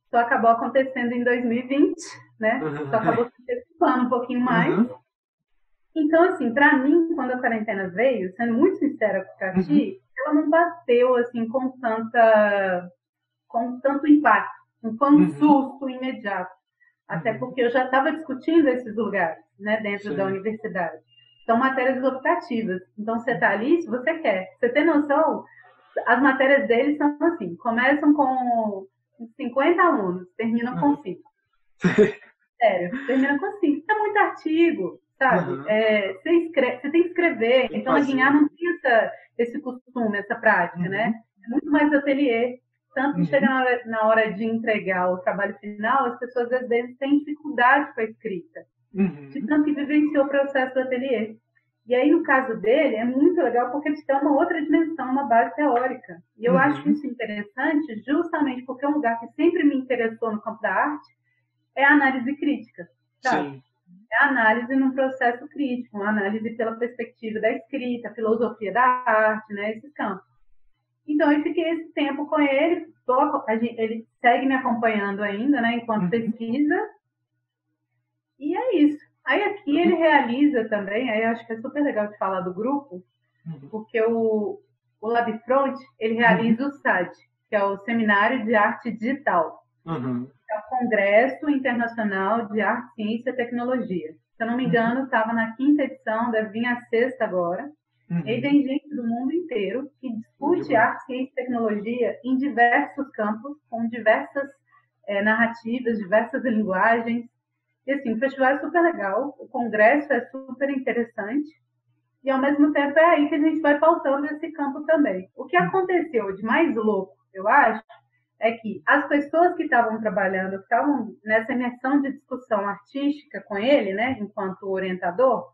só acabou acontecendo em 2020, né? Só acabou se antecipando um pouquinho mais. Então, assim, para mim, quando a quarentena veio, sendo muito sincera com o Cati, ela não bateu, assim, com tanto impacto. Não foi um susto imediato. Até porque eu já estava discutindo esses lugares, né, dentro da universidade. São matérias optativas. Então, você está ali se você quer. Você tem noção? As matérias deles são assim, começam com 50 alunos, terminam com 5. Sério, termina com 5. É muito artigo. Sabe? Você tem que escrever. Então, a Guinhar não tem esse costume, essa prática, né? É muito mais ateliê. Tanto que chega na hora de entregar o trabalho final, as pessoas às vezes têm dificuldade com a escrita. De tanto que vivenciou o processo do ateliê. E aí, no caso dele, é muito legal porque ele te dá uma outra dimensão, uma base teórica. E eu acho isso interessante justamente porque é um lugar que sempre me interessou no campo da arte é a análise crítica, sabe? é a análise num processo crítico, uma análise pela perspectiva da escrita, filosofia da arte, né, esses campos. Então, eu fiquei esse tempo com ele, ele segue me acompanhando ainda, né, enquanto pesquisa, e é isso. Aí aqui ele realiza também, aí eu acho que é super legal de falar do grupo, porque o Labfront, ele realiza o SAD, que é o Seminário de Arte Digital. É o Congresso Internacional de Arte, Ciência e Tecnologia. Se eu não me engano, estava na 5ª edição, deve vir a 6ª agora. E aí tem gente do mundo inteiro que discute arte, ciência e tecnologia em diversos campos, com diversas narrativas, diversas linguagens. E assim, o festival é super legal, o congresso é super interessante, e ao mesmo tempo é aí que a gente vai pautando esse campo também. O que aconteceu de mais louco, eu acho, é que as pessoas que estavam trabalhando, que estavam nessa imersão de discussão artística com ele, né, enquanto orientador,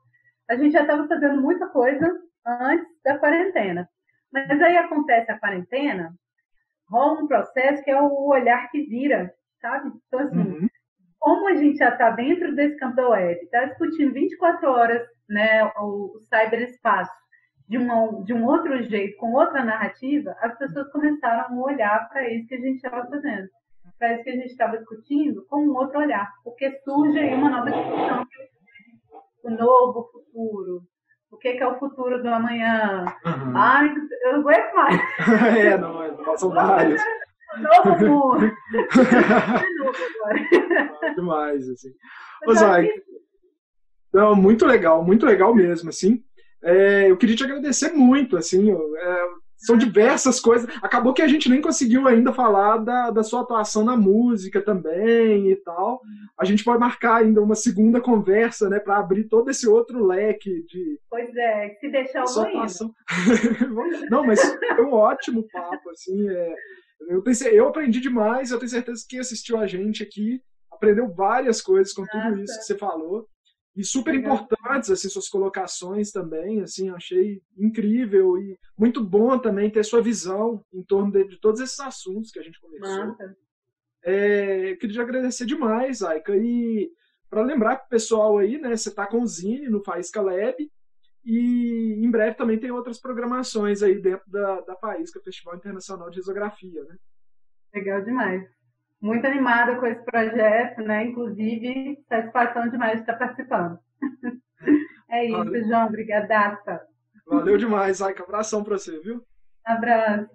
a gente já estava fazendo muita coisa antes da quarentena. Mas aí acontece a quarentena, rola um processo que é o olhar que vira, sabe? Então, assim, como a gente já está dentro desse campo da web, está discutindo 24 horas, né, o cyberespaço de um outro jeito, com outra narrativa, as pessoas começaram a olhar para isso que a gente estava fazendo, para isso que a gente estava discutindo, com um outro olhar, porque surge aí uma nova discussão, o novo futuro. O que é o futuro do amanhã? Ai, eu não aguento mais. Não, são vários. Novo mundo. Demais, assim. Não, muito legal mesmo, assim. Eu queria te agradecer muito, assim, são diversas coisas. Acabou que a gente nem conseguiu ainda falar da sua atuação na música também e tal. A gente vai marcar ainda uma segunda conversa, né, para abrir todo esse outro leque de... Pois é, se deixar eu vou indo. Não, mas foi um ótimo papo, assim, eu aprendi demais, eu tenho certeza que quem assistiu a gente aqui aprendeu várias coisas com tudo isso que você falou. E super importantes, assim, suas colocações também, assim, achei incrível e muito bom também ter sua visão em torno de todos esses assuntos que a gente conversou. Eu queria te agradecer demais, Aika, e para lembrar pro pessoal aí, né, você tá com o Zine no Faísca Lab e em breve também tem outras programações aí dentro da Faísca, Festival Internacional de Risografia, né? Legal demais. Muito animada com esse projeto, né? Inclusive, satisfação demais de estar participando. É isso, Valeu. João. Obrigadaça. Valeu demais, Aika. Abração para você, viu? Abraço.